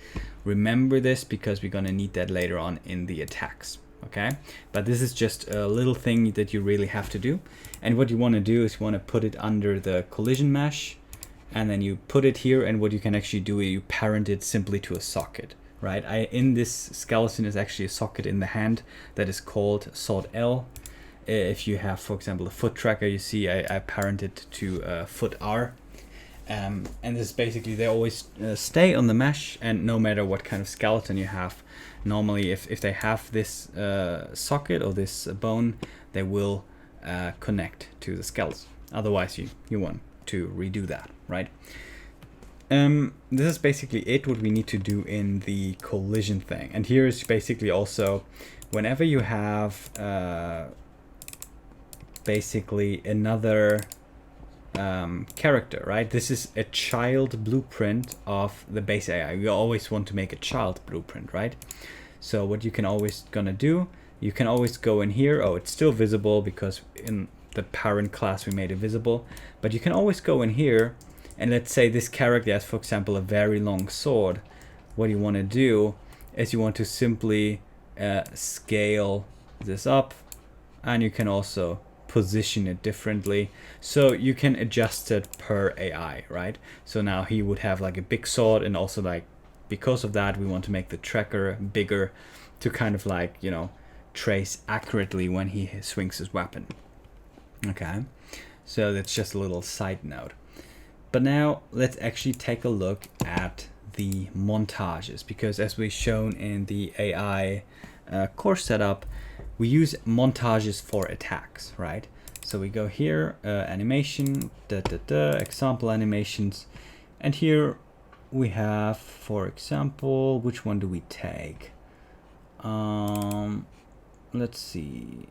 Remember this because we're gonna need that later on in the attacks. Okay, but this is just a little thing that you really have to do. And what you want to do is you want to put it under the collision mesh, and then you put it here, and what you can actually do is you parent it simply to a socket, right? In this skeleton is actually a socket in the hand that is called sword L. If you have, for example, a foot tracker, you see I parent it to foot R. And this is basically, they always stay on the mesh, and no matter what kind of skeleton you have, normally if they have this socket or this bone, they will connect to the skeleton. Otherwise you want to redo that, right? This is basically what we need to do in the collision thing. And here is basically also whenever you have basically another character, right? This is a child blueprint of the base AI. We always want to make a child blueprint, right? So what you can always gonna do, you can always go in here. Oh, it's still visible because in the parent class we made it visible, but you can always go in here, and let's say this character has, for example, a very long sword. What you want to do is you want to simply scale this up, and you can also position it differently, so you can adjust it per AI, right? So now he would have like a big sword, and also like because of that we want to make the tracker bigger to kind of like, you know, trace accurately when he swings his weapon. Okay, so that's just a little side note. But now let's actually take a look at the montages, because as we've shown in the AI course setup, we use montages for attacks, right? So we go here, animation, example animations, and here we have, for example, which one do we take? Let's see,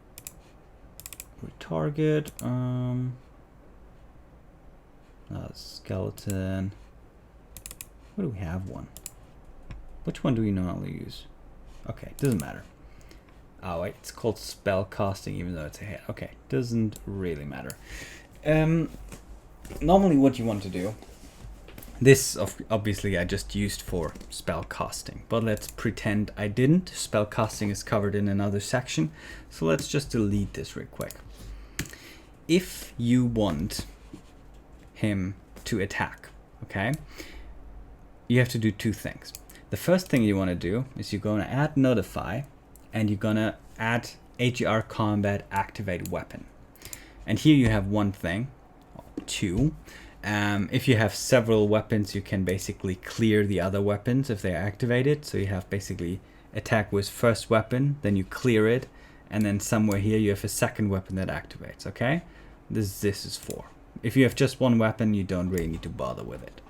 retarget, skeleton. What do we have one? Which one do we normally use? Okay, doesn't matter. Oh wait, it's called spell casting even though it's a head. Okay, doesn't really matter. Normally what you want to do This obviously I just used for spell casting, but let's pretend I didn't. Spell casting is covered in another section, so let's just delete this real quick. If you want him to attack, okay, you have to do two things. The first thing you want to do is you're going to add notify, and you're going to add AGR combat activate weapon. And here you have one thing, two. If you have several weapons, you can basically clear the other weapons if they are activated. So you have basically attack with first weapon, then you clear it, and then somewhere here you have a second weapon that activates, okay? This is for. If you have just one weapon, you don't really need to bother with it.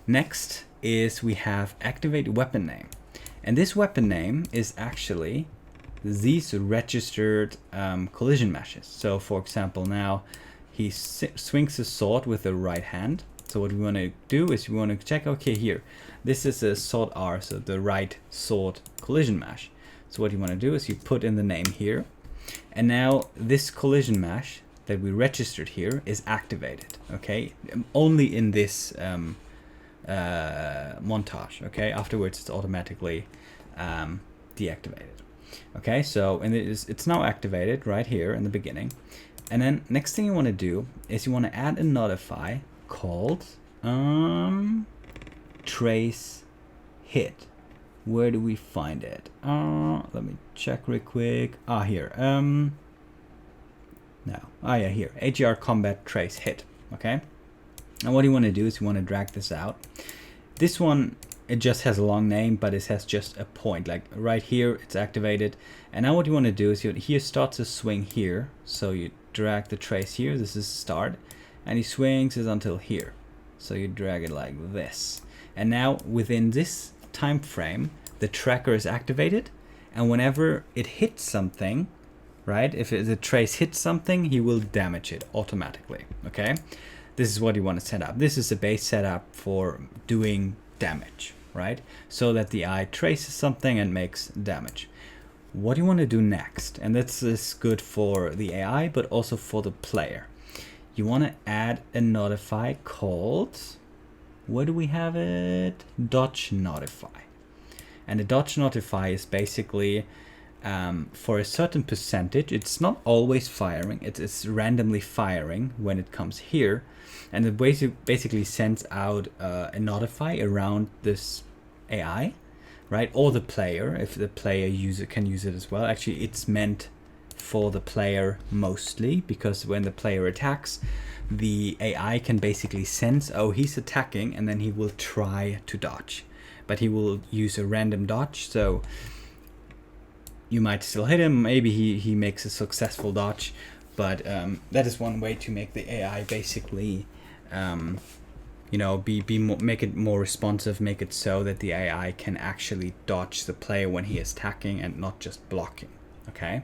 Next is we have activate weapon name. And this weapon name is actually these registered collision meshes. So for example, now he swings his sword with the right hand. So what we want to do is we want to check, okay, here, this is a sword R, so the right sword collision mesh. So what you want to do is you put in the name here. And now this collision mesh that we registered here is activated, okay? Only in this montage, okay? Afterwards, it's automatically deactivated. Okay, so and it's now activated right here in the beginning. And then next thing you want to do is you want to add a notify called trace hit. Where do we find it? Let me check real quick. Here. No. Yeah, here. AGR combat trace hit. Okay. And what you want to do is you want to drag this out. This one, it just has a long name, but it has just a point. Like right here, it's activated. And now what you want to do is here starts a swing here. So you drag the trace here. This is start. And he swings is until here. So you drag it like this. And now within this time frame, the tracker is activated. And whenever it hits something, right? If the trace hits something, he will damage it automatically. Okay. This is what you want to set up. This is the base setup for doing damage, right? So that the eye traces something and makes damage. What do you want to do next? And this is good for the AI, but also for the player. You want to add a notify called, where do we have it? Dodge notify. And the dodge notify is basically for a certain percentage. It's not always firing. It's randomly firing when it comes here. And it basically sends out a notify around this AI, right? Or the player, if the player can use it as well. Actually, it's meant for the player mostly, because when the player attacks, the AI can basically sense, oh, he's attacking, and then he will try to dodge. But he will use a random dodge, so you might still hit him. Maybe he makes a successful dodge, but that is one way to make the AI basically make it more responsive, make it so that the AI can actually dodge the player when he is attacking and not just blocking. Okay,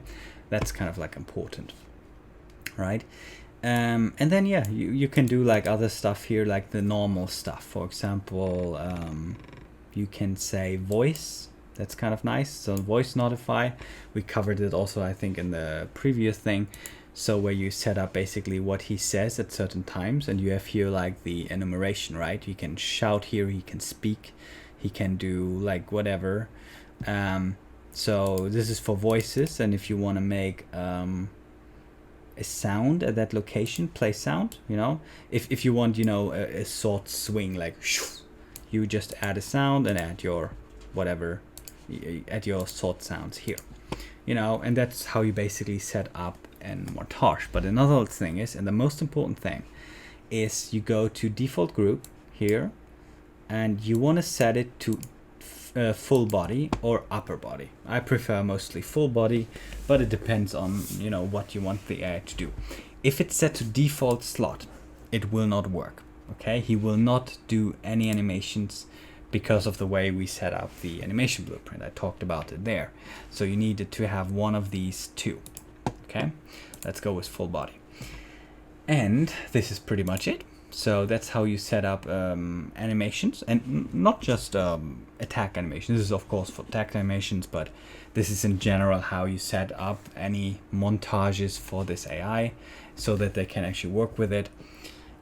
that's kind of like important, right? And then yeah, you can do like other stuff here, like the normal stuff. For example, you can say voice. That's kind of nice. So voice notify, we covered it also, I think, in the previous thing. So where you set up basically what he says at certain times, and you have here like the enumeration, right? He can shout here, he can speak, he can do like whatever. So this is for voices, and if you want to make a sound at that location, play sound, if you want, a sword swing, like you just add a sound and add your whatever, add your sword sounds here, and that's how you basically set up and Montage. But another thing is, and the most important thing is, you go to default group here and you want to set it to full body or upper body. I prefer mostly full body, but it depends on what you want the AI to do. If it's set to default slot, it will not work. Okay, he will not do any animations because of the way we set up the animation blueprint. I talked about it there. So you needed to have one of these two. Okay, let's go with full body. And this is pretty much it. So that's how you set up animations, and not just attack animations. This is of course for attack animations, but this is in general how you set up any montages for this AI so that they can actually work with it.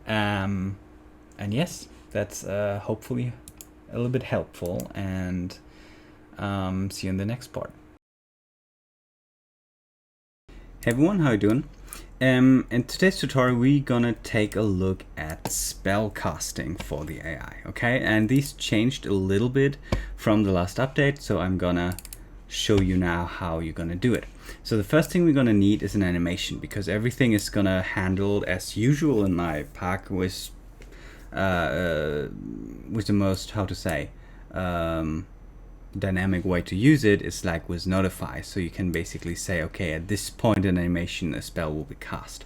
And yes, that's hopefully a little bit helpful, and see you in the next part. Hey everyone, how you doing? In today's tutorial, we're gonna take a look at spell casting for the AI, okay? And these changed a little bit from the last update, so I'm gonna show you now how you're gonna do it. So the first thing we're gonna need is an animation, because everything is gonna handled as usual in my pack with the most, how to say, dynamic way to use it is like with notify. So you can basically say, okay, at this point in animation a spell will be cast.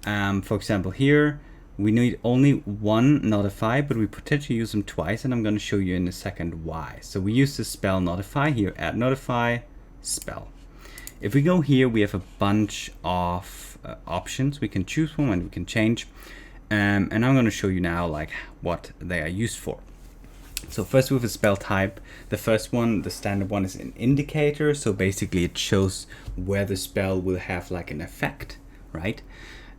For example, here we need only one notify, but we potentially use them twice, and I'm going to show you in a second why. So we use the spell notify here, add notify spell. If we go here, we have a bunch of options. We can choose one and we can change, and I'm going to show you now like what they are used for. So first, with a spell type, the first one, the standard one, is an indicator. So basically it shows where the spell will have like an effect, right?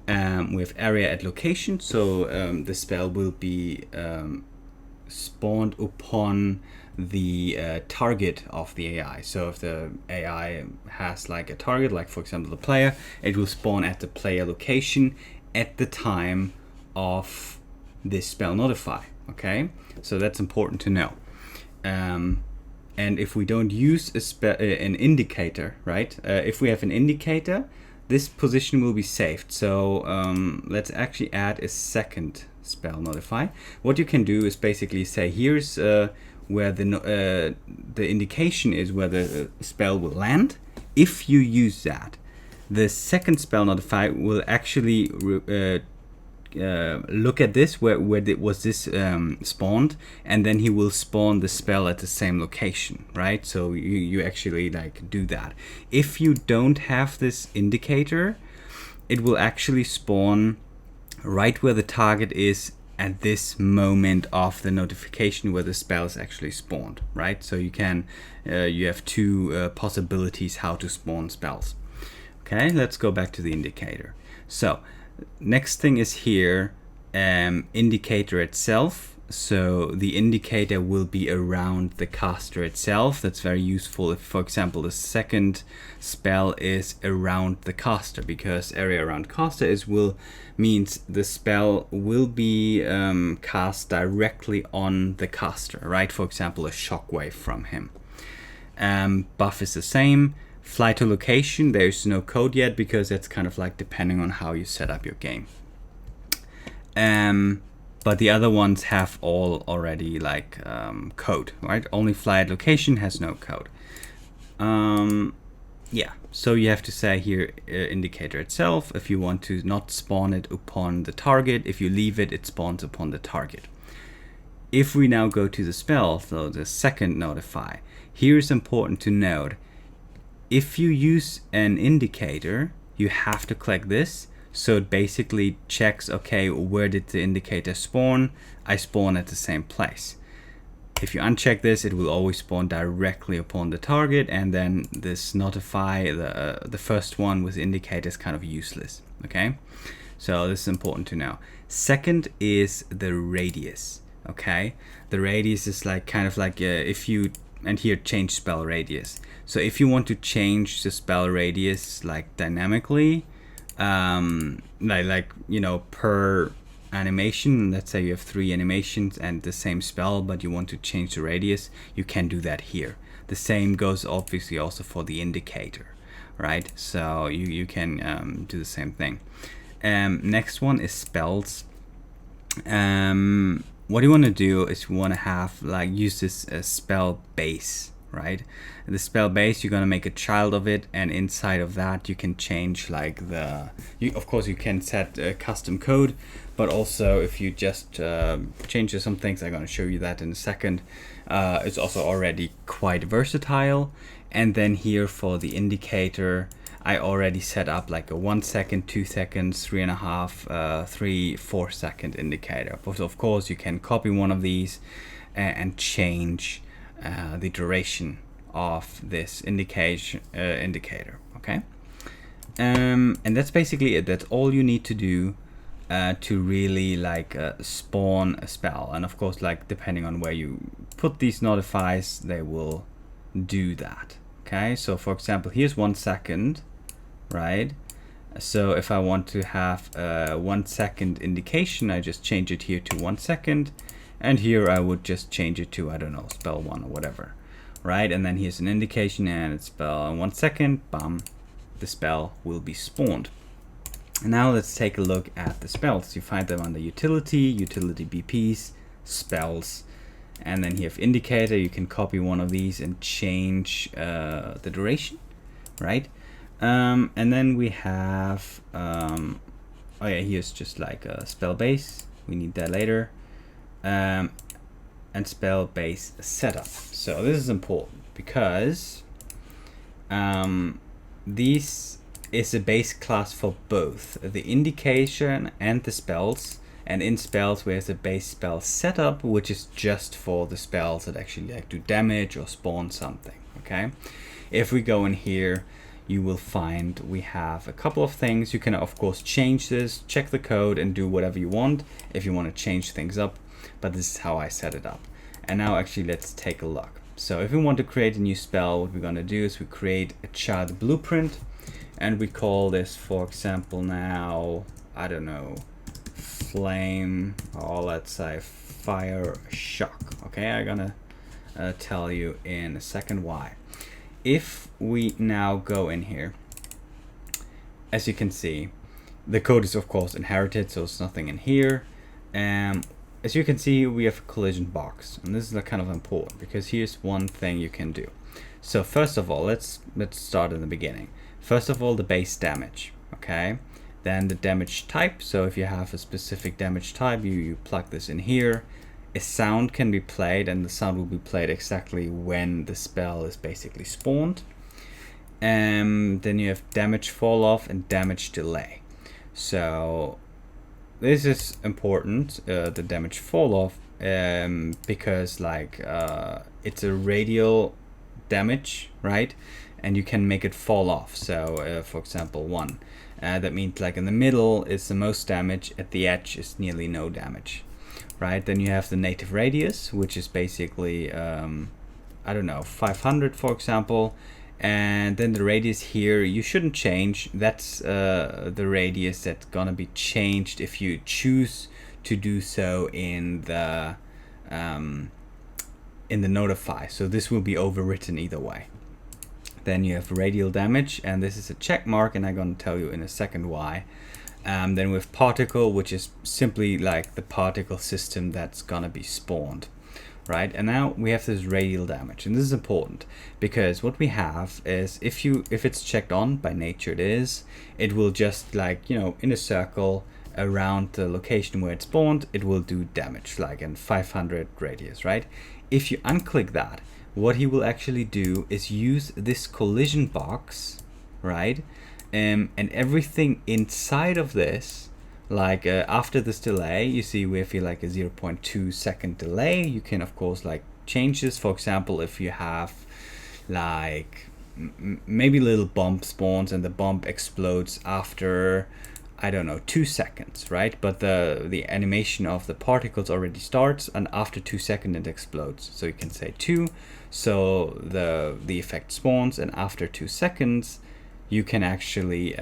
We have area at location. So the spell will be spawned upon the target of the AI. So if the AI has like a target, like for example the player, it will spawn at the player location at the time of this spell notify. Okay, so that's important to know. And if we don't use an indicator, right? If we have an indicator, this position will be saved. So let's actually add a second spell notify. What you can do is basically say, here's where the indication is where the spell will land. If you use that, the second spell notify will actually look at this, where was this spawned, and then he will spawn the spell at the same location, right? So you actually like do that. If you don't have this indicator, it will actually spawn right where the target is at this moment of the notification where the spell is actually spawned, right? So you can you have two possibilities how to spawn spells. Okay, let's go back to the indicator. So next thing is here, indicator itself. So the indicator will be around the caster itself. That's very useful if, for example, the second spell is around the caster, because area around caster means the spell will be cast directly on the caster, right? For example, a shockwave from him. Buff is the same. Fly to location, there's no code yet, because that's kind of like depending on how you set up your game. But the other ones have all already like code, right? Only fly at location has no code. Yeah, so you have to say here indicator itself. If you want to not spawn it upon the target, if you leave it, it spawns upon the target. If we now go to the spell, so the second notify, here is important to note. If you use an indicator, you have to click this. So it basically checks, okay, where did the indicator spawn? I spawn at the same place. If you uncheck this, it will always spawn directly upon the target, and then this notify, the first one with indicator, is kind of useless, okay? So this is important to know. Second is the radius, okay? The radius is like kind of like if you, and here change spell radius. So if you want to change the spell radius like dynamically, like you know, per animation, let's say you have 3 animations and the same spell, but you want to change the radius, you can do that here. The same goes obviously also for the indicator, right? So you can do the same thing. Next one is spells. What you want to do is you want to have like use this spell base, right? The spell base, you're going to make a child of it, and inside of that you can change like of course you can set a custom code, but also if you just change some things, I'm going to show you that in a second. It's also already quite versatile. And then here for the indicator, I already set up like a 1 second, 2 seconds, 3.5, 3, 4 second indicator. But of course you can copy one of these and change the duration of this indicator, okay? And that's basically it. That's all you need to do to really like spawn a spell. And of course, like depending on where you put these notifies, they will do that. Okay, so for example, here's 1 second, right? So if I want to have a 1 second indication, I just change it here to 1 second, and here I would just change it to, I don't know, spell 1 or whatever, right? And then here's an indication, and it's spell 1 second, bam, the spell will be spawned. And now let's take a look at the spells. You find them under utility BPs, spells, and then you have indicator. You can copy one of these and change the duration, right? And then we have, oh yeah, here's just like a spell base. We need that later. And spell base setup. So this is important because these is a base class for both the indication and the spells. And in spells, we have the base spell setup, which is just for the spells that actually like do damage or spawn something. Okay, if we go in here, you will find we have a couple of things. You can of course change this, check the code, and do whatever you want if you want to change things up. But this is how I set it up. And now actually let's take a look. So if we want to create a new spell, what we're going to do is we create a child blueprint, and we call this, for example, now, I don't know, flame, or let's say fire shock. Okay, I'm gonna tell you in a second why. If we now go in here, as you can see, the code is of course inherited, so it's nothing in here. As you can see, we have a collision box, and this is kind of important because here's one thing you can do. So first of all, let's start in the beginning. First of all, the base damage, okay? Then the damage type. So if you have a specific damage type, you plug this in here. A sound can be played, and the sound will be played exactly when the spell is basically spawned. Then you have damage fall off and damage delay. So this is important, the damage fall off, because like it's a radial damage, right? And you can make it fall off. So for example, 1. That means like in the middle is the most damage, at the edge is nearly no damage. Right, then you have the native radius, which is basically, I don't know, 500 for example. And then the radius here, you shouldn't change. That's the radius that's gonna be changed if you choose to do so in the notify. So this will be overwritten either way. Then you have radial damage, and this is a check mark, and I'm gonna tell you in a second why. Then with particle, which is simply like the particle system that's gonna be spawned, right? And now we have this radial damage, and this is important because what we have is if it's checked on, by nature it will just like, you know, in a circle around the location where it's spawned, it will do damage like in 500 radius, right? If you unclick that, what he will actually do is use this collision box, right? And everything inside of this, like after this delay, you see we have here like a 0.2 second delay. You can of course like change this. For example, if you have like maybe little bump spawns and the bump explodes after, I don't know, 2 seconds, right? But the animation of the particles already starts, and after 2 seconds it explodes. So you can say 2, so the effect spawns, and after 2 seconds you can actually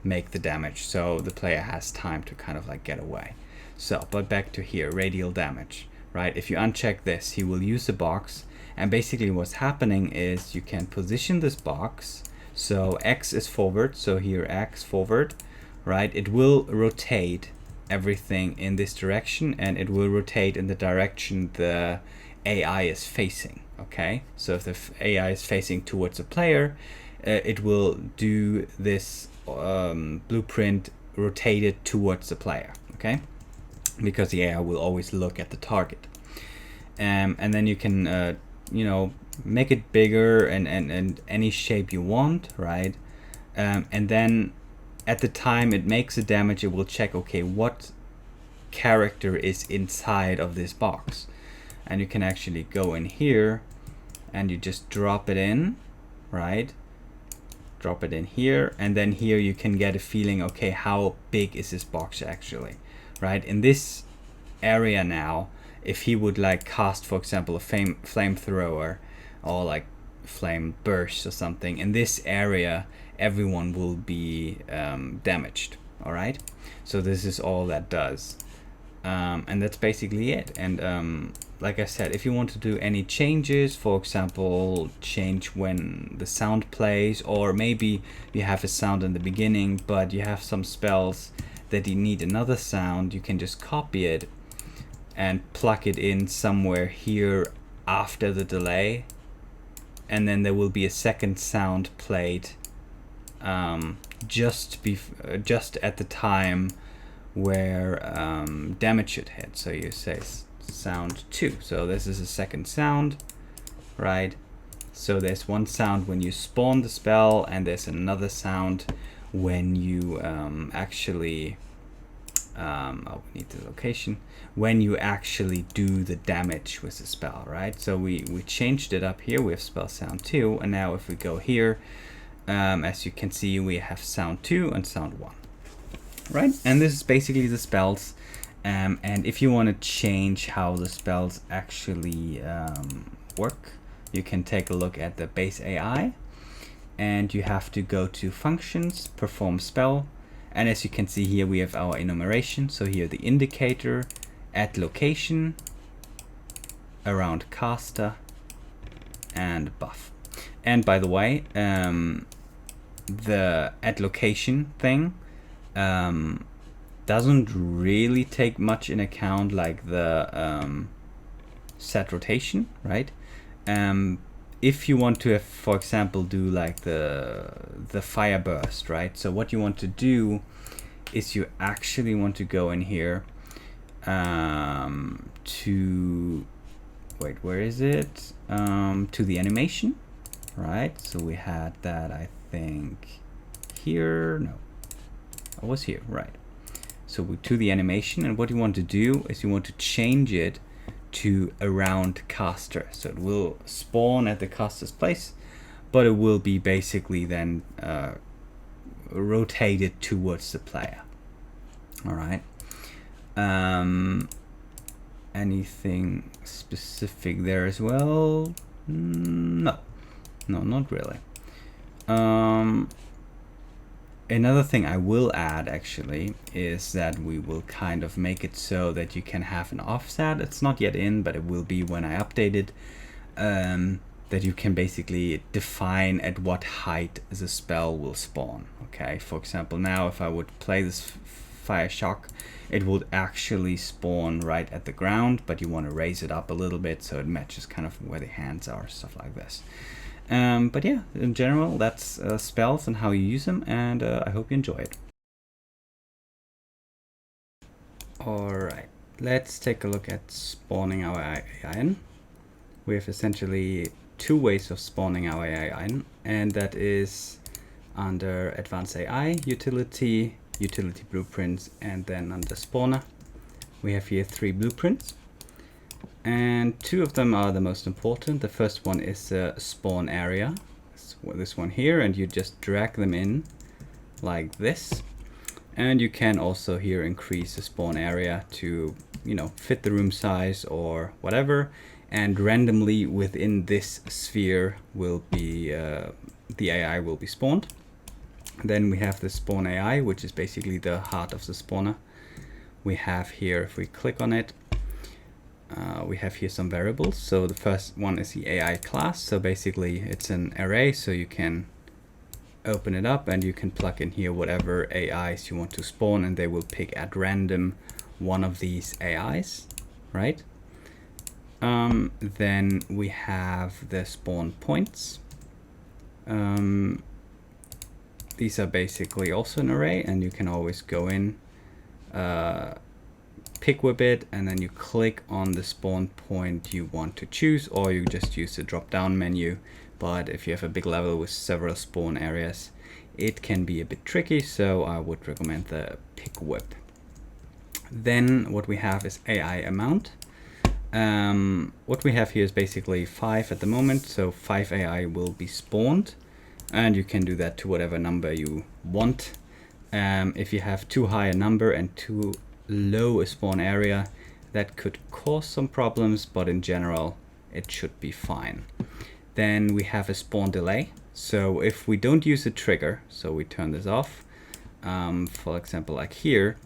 make the damage, so the player has time to kind of like get away. So, but back to here, radial damage, right? If you uncheck this, he will use the box, and basically what's happening is you can position this box. So X is forward, so here X forward, right? It will rotate everything in this direction, and it will rotate in the direction the AI is facing, okay? So if the AI is facing towards the player, it will do this blueprint rotated towards the player, okay? Because the AI will always look at the target. And then you can, you know, make it bigger and any shape you want, right? And then at the time it makes the damage, it will check, okay, what character is inside of this box. And you can actually go in here and you just drop it in, right? drop it in here, and then here you can get a feeling, okay, how big is this box actually, right? In this area now, if he would like cast, for example, a flamethrower or like flame burst or something, in this area everyone will be damaged. All right, so this is all that does, and that's basically it. And like I said, if you want to do any changes, for example, change when the sound plays, or maybe you have a sound in the beginning but you have some spells that you need another sound, you can just copy it and plug it in somewhere here after the delay, and then there will be a second sound played just at the time where damage should hit. So you say sound 2, so this is a second sound, right? So there's one sound when you spawn the spell, and there's another sound when you actually oh, we need the location, when you actually do the damage with the spell, right? So we changed it up here. We have spell sound 2, and now if we go here, as you can see, we have sound 2 and sound 1, right? And this is basically the spells. And if you want to change how the spells actually work, you can take a look at the base AI, and you have to go to functions, perform spell, and as you can see here, we have our enumeration. So here the indicator, add location, around caster, and buff. And by the way, the add location thing doesn't really take much in account, like the set rotation, right? If you want to, for example, do like the fire burst, right? So what you want to do is you actually want to go in here to, wait, where is it? To the animation, right? So we had that, I think, here. No, I was here, right? So to the animation, and what you want to do is you want to change it to around caster. So it will spawn at the caster's place, but it will be basically then rotated towards the player. All right. Anything specific there as well? No, not really. Another thing I will add actually is that we will kind of make it so that you can have an offset. It's not yet in, but it will be when I update it, that you can basically define at what height the spell will spawn. Okay, for example, now if I would play this fire shock, it would actually spawn right at the ground, but you want to raise it up a little bit so it matches kind of where the hands are, stuff like this. But yeah, in general, that's spells and how you use them, and I hope you enjoy it. Alright, let's take a look at spawning our AI in. We have essentially two ways of spawning our AI in, and that is under Advanced AI, Utility, Utility Blueprints, and then under Spawner. We have here 3 blueprints. And 2 of them are the most important. The first one is the spawn area, this one here, and you just drag them in like this. And you can also here increase the spawn area to, you know, fit the room size or whatever. And randomly within this sphere will be the AI will be spawned. Then we have the spawn AI, which is basically the heart of the spawner. We have here, if we click on it, we have here some variables. So the first one is the AI class. So basically it's an array, so you can open it up and you can plug in here whatever AIs you want to spawn, and they will pick at random one of these AIs, right? Then we have the spawn points. These are basically also an array, and you can always go in, pick whip it, and then you click on the spawn point you want to choose, or you just use the drop down menu. But if you have a big level with several spawn areas, it can be a bit tricky, so I would recommend the pick whip. Then what we have is AI amount. What we have here is basically 5 at the moment, so 5 AI will be spawned and you can do that to whatever number you want. If you have too high a number and too low a spawn area, that could cause some problems, but in general it should be fine. Then we have a spawn delay. So if we don't use a trigger, so we turn this off, for example like here,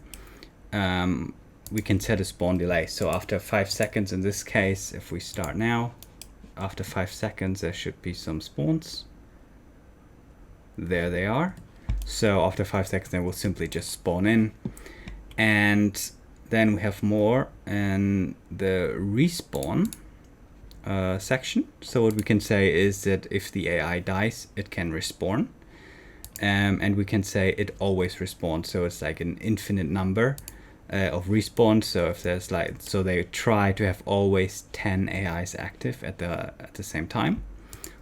we can set a spawn delay. So after 5 seconds in this case, if we start now, after 5 seconds there should be some spawns. There they are. So after 5 seconds they will simply just spawn in. And then we have more in the respawn section. So what we can say is that if the AI dies, it can respawn. And we can say it always respawns. So it's like an infinite number of respawn. So if there's like, so they try to have always 10 AIs active at the same time,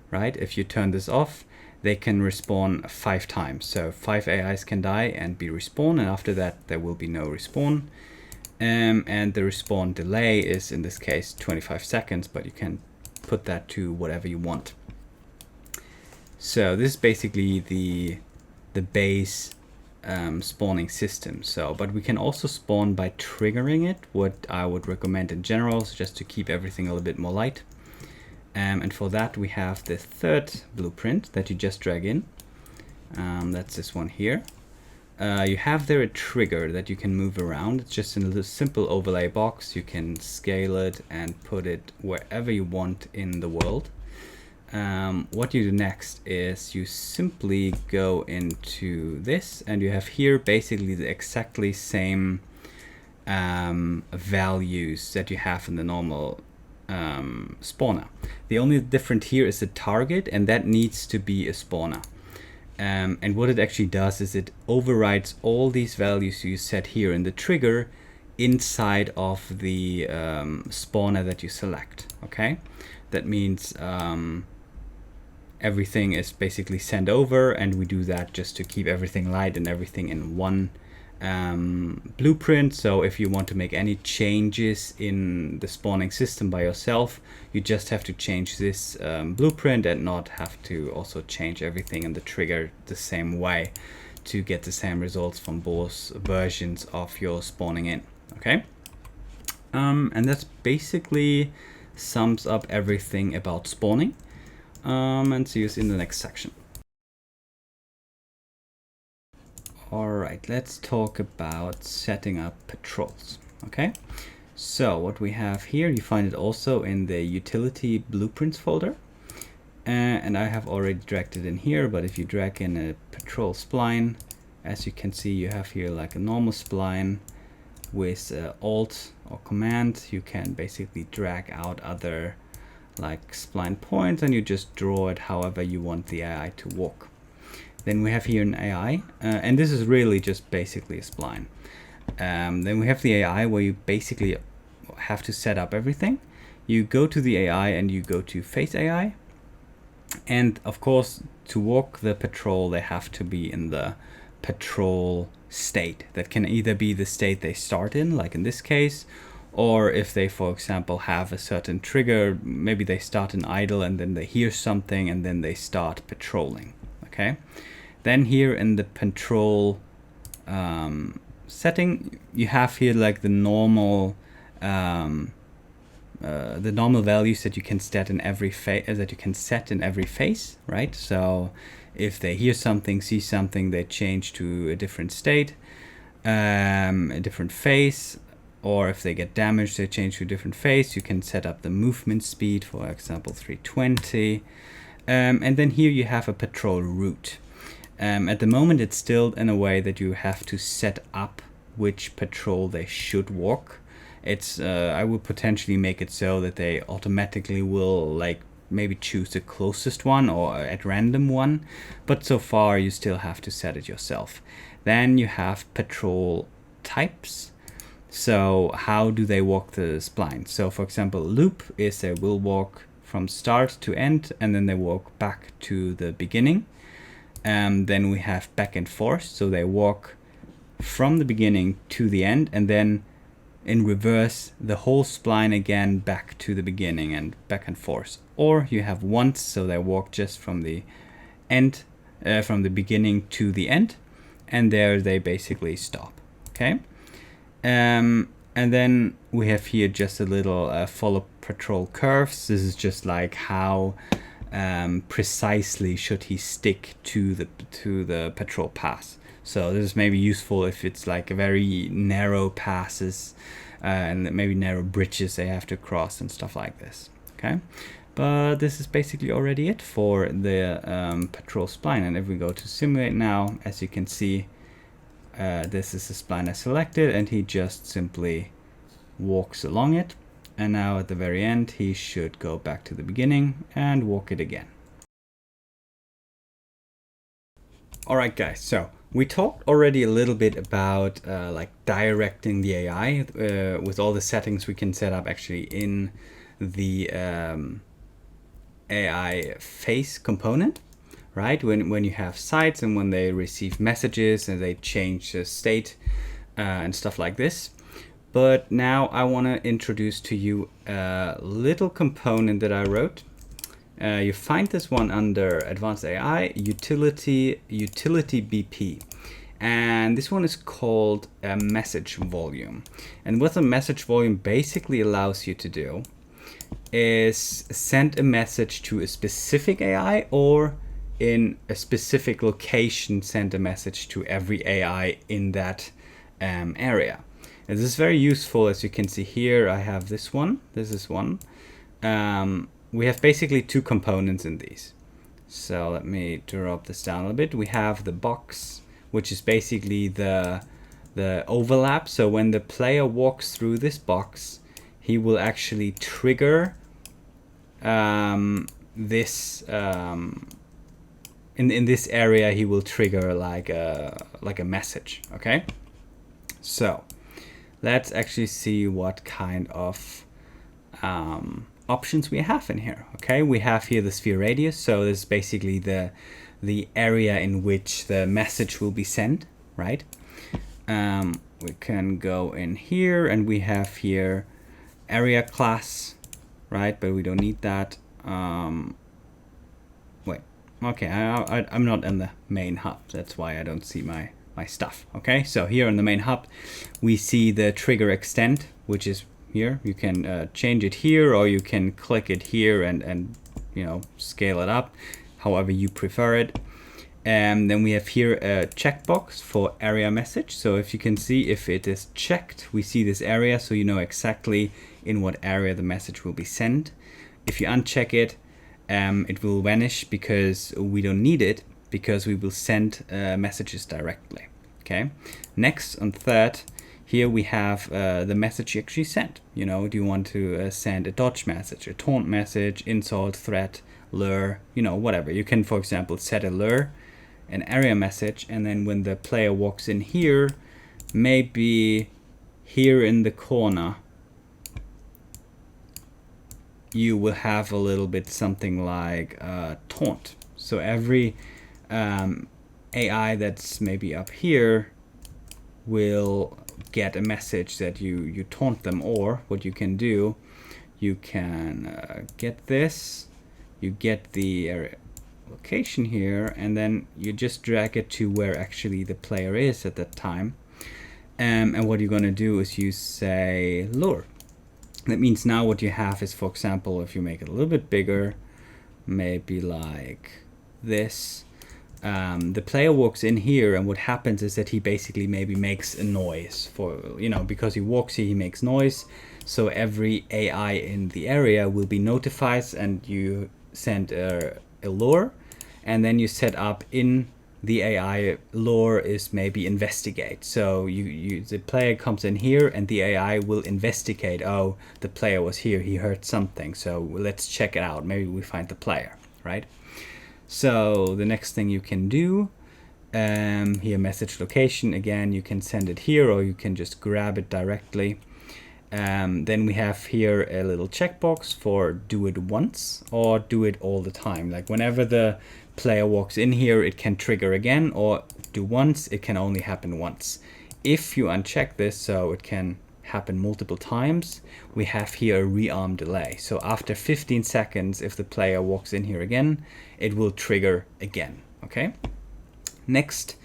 right? If you turn this off, they can respawn 5 times. So 5 AIs can die and be respawned, and after that there will be no respawn. And the respawn delay is in this case 25 seconds, but you can put that to whatever you want. So this is basically the base spawning system. So, but we can also spawn by triggering it, what I would recommend in general, so just to keep everything a little bit more light. And for that we have the third blueprint that you just drag in. That's this one here. You have there a trigger that you can move around. It's just a little simple overlay box. You can scale it and put it wherever you want in the world. What you do next is you simply go into this, and you have here basically the exactly same values that you have in the normal spawner. The only different here is the target, and that needs to be a spawner. And what it actually does is it overrides all these values you set here in the trigger inside of the spawner that you select. Okay, that means everything is basically sent over, and we do that just to keep everything light and everything in one blueprint. So if you want to make any changes in the spawning system by yourself, you just have to change this blueprint and not have to also change everything in the trigger the same way to get the same results from both versions of your spawning in. Okay, and that's basically sums up everything about spawning, and see you in the next section. Alright, let's talk about setting up patrols. Okay, so what we have here, you find it also in the utility blueprints folder. And I have already dragged it in here, but if you drag in a patrol spline, as you can see, you have here like a normal spline with Alt or Command. You can basically drag out other like spline points, and you just draw it however you want the AI to walk. Then we have here an AI, and this is really just basically a spline. Then we have the AI where you basically have to set up everything. You go to the AI and you go to Face AI. And of course, to walk the patrol, they have to be in the patrol state. That can either be the state they start in, like in this case, or if they, for example, have a certain trigger, maybe they start in idle and then they hear something and then they start patrolling. Okay, then here in the patrol setting, you have here like the normal values that you can set in every phase, right? So if they hear something, see something, they change to a different state, a different phase, or if they get damaged, they change to a different phase. You can set up the movement speed, for example, 320. And then here you have a patrol route. At the moment, it's still in a way that you have to set up which patrol they should walk. It's I would potentially make it so that they automatically will like maybe choose the closest one or at random one, but so far you still have to set it yourself. Then you have patrol types. So how do they walk the spline? So for example, loop is they will walk from start to end, and then they walk back to the beginning. Then we have back and forth, so they walk from the beginning to the end, and then in reverse the whole spline again back to the beginning and back and forth. Or you have once, so they walk just from the end from the beginning to the end, and there they basically stop. Okay. And then we have here just a little follow patrol curves. This is just like how precisely should he stick to the patrol path. So this is maybe useful if it's like a very narrow passes and maybe narrow bridges they have to cross and stuff like this. Okay, but this is basically already it for the patrol spline. And if we go to simulate now, as you can see, this is the spline I selected, and he just simply walks along it. And now at the very end, he should go back to the beginning and walk it again. All right, guys, so we talked already a little bit about like directing the AI with all the settings we can set up actually in the AI face component, right? When you have sites and when they receive messages and they change the state and stuff like this. But now I want to introduce to you a little component that I wrote. You find this one under Advanced AI, Utility BP. And this one is called a message volume. And what a message volume basically allows you to do is send a message to a specific AI, or in a specific location send a message to every AI in that area. And this is very useful. As you can see here, I have this one. This is one. We have basically two components in these. So let me drop this down a little bit. We have the box, which is basically the overlap. So when the player walks through this box, he will actually trigger this in this area. He will trigger like a message. Okay, so let's actually see what kind of options we have in here. Okay, we have here the sphere radius. So this is basically the area in which the message will be sent, right? We can go in here and we have here area class, right? But we don't need that. Wait, okay, I'm not in the main hub. That's why I don't see my stuff. Okay, so here in the main hub, we see the trigger extent, which is here. You can change it here, or you can click it here and you know, scale it up however you prefer it. And then we have here a checkbox for area message. So if you can see, if it is checked, we see this area, so you know exactly in what area the message will be sent. If you uncheck it, it will vanish because we don't need it, because we will send messages directly. Okay. Next, on third, here we have the message you actually sent. You know, do you want to send a dodge message, a taunt message, insult, threat, lure, you know, whatever. You can, for example, set a lure, an area message, and then when the player walks in here, maybe here in the corner, you will have a little bit something like taunt. So every AI that's maybe up here will get a message that you taunt them. Or what you can do, you can get this, you get the area location here, and then you just drag it to where actually the player is at that time. And what you're going to do is you say lure. That means now what you have is, for example, if you make it a little bit bigger, maybe like this, the player walks in here, and what happens is that he basically maybe makes a noise, for, you know, because he walks here, he makes noise. So every AI in the area will be notified, and you send a lure, and then you set up in the AI lure is maybe investigate. So the player comes in here, and the AI will investigate. Oh, the player was here, he heard something, so let's check it out. Maybe we find the player, right? So the next thing you can do, here message location, again, you can send it here, or you can just grab it directly. Then we have here a little checkbox for do it once or do it all the time. Like whenever the player walks in here, it can trigger again, or do once, it can only happen once. If you uncheck this, so it can happen multiple times, we have here a rearm delay. So after 15 seconds, if the player walks in here again, it will trigger again. Okay. Next,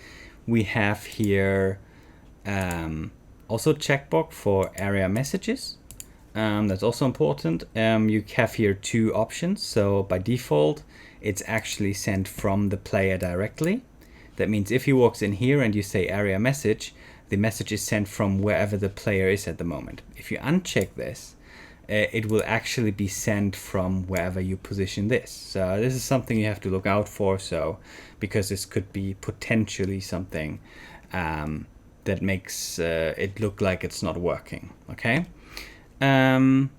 we have here also checkbox for area messages. That's also important. You have here two options. So by default, it's actually sent from the player directly. That means if he walks in here and you say area message, the message is sent from wherever the player is at the moment. If you uncheck this, it will actually be sent from wherever you position this. So this is something you have to look out for. So because this could be potentially something that makes it look like it's not working. Okay. And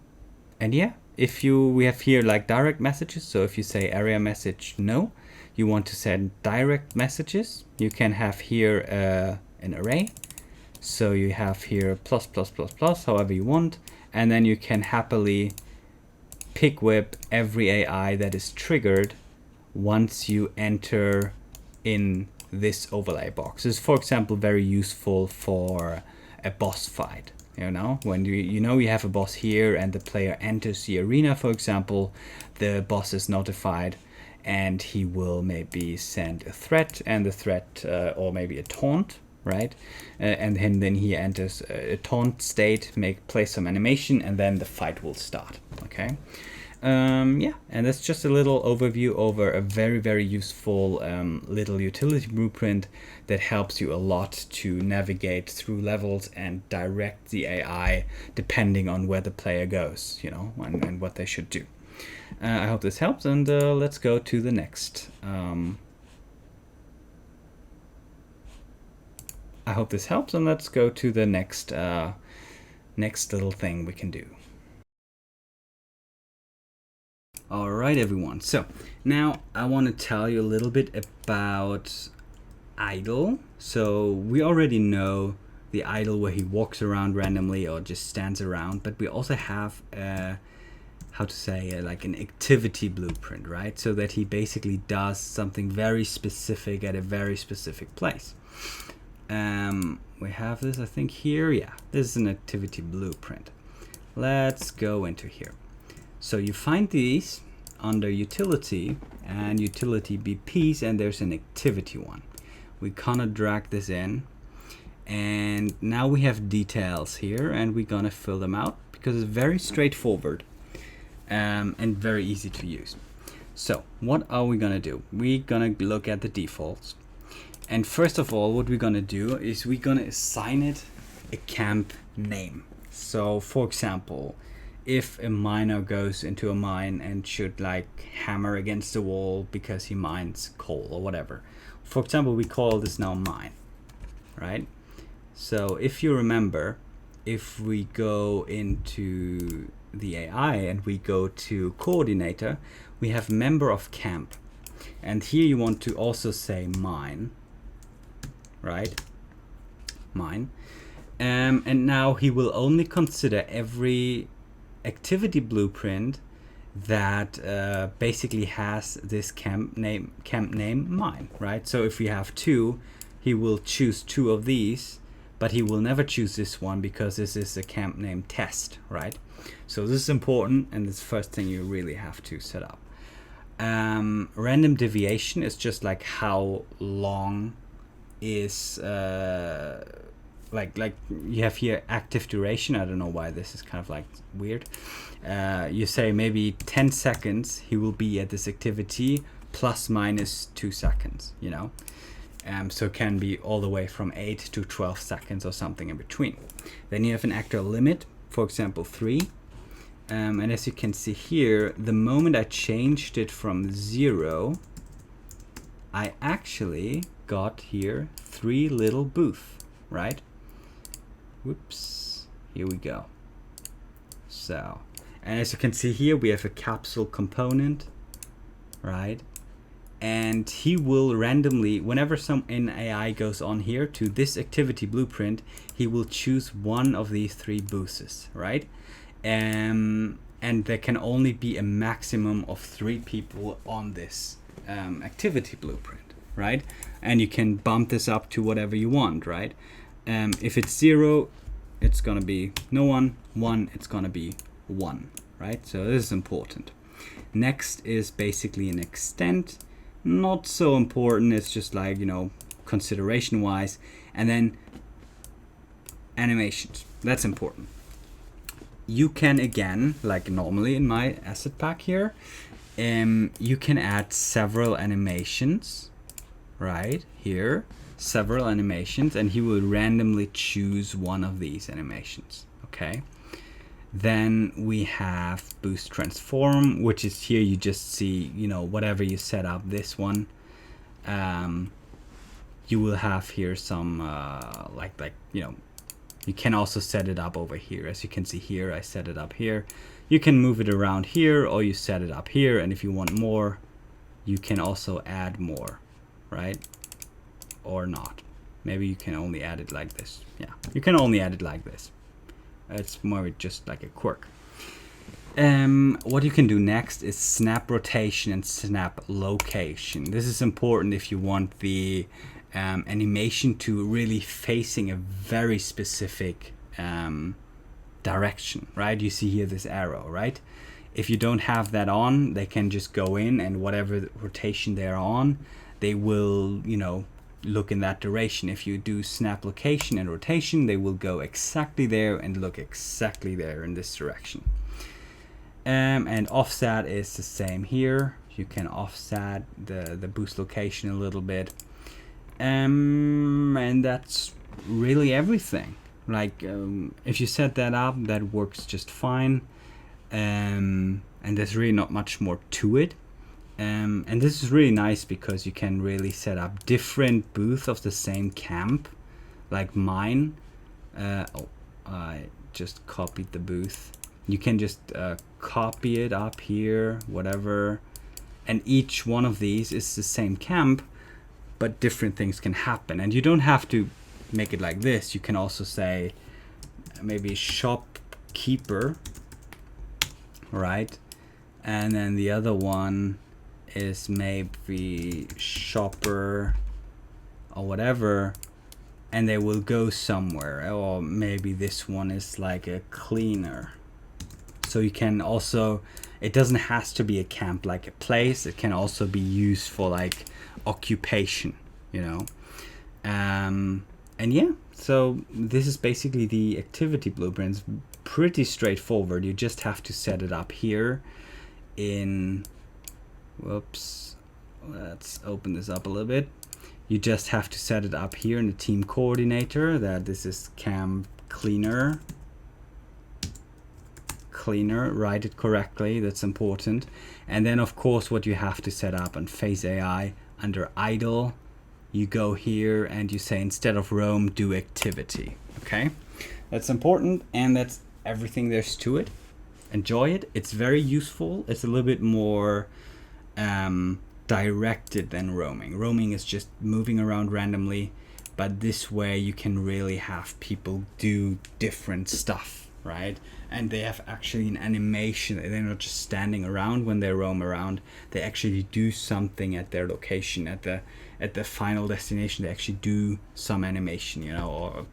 yeah, we have here like direct messages. So if you say area message no, you want to send direct messages, you can have here an array. So you have here plus, however you want, and then you can happily pick whip every AI that is triggered once you enter in this overlay box. This is, for example, very useful for a boss fight. You know, when you have a boss here and the player enters the arena, for example, the boss is notified and he will maybe send a threat, and the threat or maybe a taunt, right? And then he enters a taunt state, play some animation, and then the fight will start. Okay. Yeah, and that's just a little overview over a very, very useful little utility blueprint that helps you a lot to navigate through levels and direct the AI depending on where the player goes, you know, and what they should do. I hope this helps, and let's go to the next. I hope this helps, and let's go to the next little thing we can do. All right, everyone. So now I want to tell you a little bit about idle. So we already know the idle where he walks around randomly or just stands around, but we also have like an activity blueprint, right? So that he basically does something very specific at a very specific place. We have this, I think, here. Yeah, this is an activity blueprint. Let's go into here. So you find these under utility and utility BPs, and there's an activity one. We kind of drag this in, and now we have details here, and we're gonna fill them out because it's very straightforward and very easy to use. So what are we gonna do? We're gonna look at the defaults, and first of all, what we're gonna do is we're gonna assign it a camp name. So for example, if a miner goes into a mine and should like hammer against the wall because he mines coal or whatever. For example, we call this now mine, right? So if you remember, if we go into the AI and we go to coordinator, we have member of camp. And here you want to also say mine, right? Mine. And now he will only consider every activity blueprint that basically has this camp name mine, right? So if we have two, he will choose two of these, but he will never choose this one because this is a camp name test, right? So this is important, and this first thing you really have to set up. Random deviation is just like how long is like you have here active duration. I don't know why this is kind of like weird. You say maybe 10 seconds he will be at this activity plus minus 2 seconds, you know. So it can be all the way from 8 to 12 seconds or something in between. Then you have an actor limit, for example 3. And as you can see here, the moment I changed it from 0, I actually got here 3 little booth, right? Whoops, here we go. So, and as you can see here, we have a capsule component, right? And he will randomly, whenever some AI goes on here to this activity blueprint, he will choose one of these 3 booths, right? And there can only be a maximum of 3 people on this activity blueprint, right? And you can bump this up to whatever you want, right? If it's 0, it's gonna be no one. 1, it's gonna be 1, right? So this is important. Next is basically an extend. not so important. It's just like, you know, consideration wise. And then animations, that's important. You can, again, like normally in my asset pack here, you can add several animations, right here, several animations, and he will randomly choose one of these animations. Okay, then we have boost transform, which is here you just see, you know, whatever you set up. This one, you will have here some like you know, you can also set it up over here. As you can see here, I set it up here. You can move it around here, or you set it up here, and if you want more, you can also add more, right? Or not. Maybe you can only add it like this. Yeah, you can only add it like this. It's more just like a quirk. What you can do next is snap rotation and snap location. This is important if you want the animation to really facing a very specific direction, right? You see here this arrow, right? If you don't have that on, they can just go in, and whatever rotation they're on, they will, you know, look in that direction. If you do snap location and rotation, they will go exactly there and look exactly there in this direction. And offset is the same here. You can offset the boost location a little bit. And that's really everything. Like if you set that up, that works just fine. And there's really not much more to it. And this is really nice because you can really set up different booths of the same camp, like mine. Oh, I just copied the booth. You can just copy it up here, whatever. And each one of these is the same camp, but different things can happen. And you don't have to make it like this. You can also say maybe shopkeeper, right? And then the other one is maybe shopper or whatever, and they will go somewhere. Or maybe this one is like a cleaner. So you can also, it doesn't have to be a camp like a place. It can also be used for like occupation, you know. And yeah, so this is basically the activity blueprints. Pretty straightforward. You just have to set it up here in, whoops, let's open this up a little bit. You just have to set it up here in the team coordinator that this is camp cleaner. Write it correctly, that's important. And then of course what you have to set up on Face AI under idle, you go here and you say instead of roam, do activity. Okay, that's important, and that's everything there's to it. Enjoy it. It's very useful. It's a little bit more directed than roaming. Roaming is just moving around randomly, but this way you can really have people do different stuff, right? And they have actually an animation. They're not just standing around when they roam around. They actually do something at their location, at the final destination. They actually do some animation, you know. Or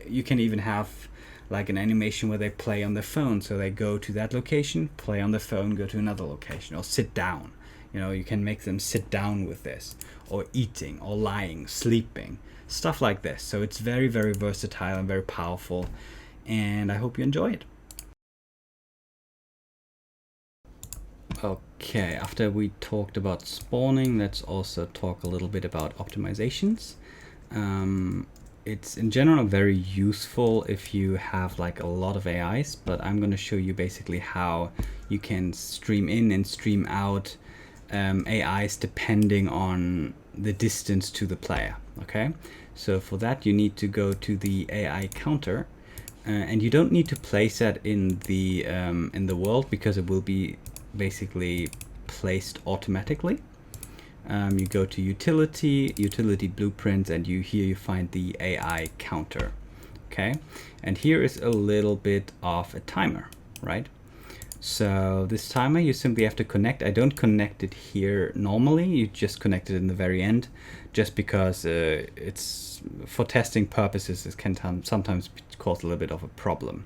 you can even have like an animation where they play on their phone. So they go to that location, play on the phone, go to another location, or sit down. You know, you can make them sit down with this, or eating, or lying, sleeping, stuff like this. So it's very, very versatile and very powerful. And I hope you enjoy it. Okay, after we talked about spawning, let's also talk a little bit about optimizations. It's in general very useful if you have like a lot of AIs, but I'm going to show you basically how you can stream in and stream out AIs depending on the distance to the player. Okay, so for that you need to go to the AI counter, and you don't need to place that in the world because it will be basically placed automatically. You go to utility blueprints, and here you find the AI counter. Okay, and here is a little bit of a timer, right? So this timer you simply have to connect. I don't connect it here normally, you just connect it in the very end, just because it's for testing purposes. It can sometimes cause a little bit of a problem.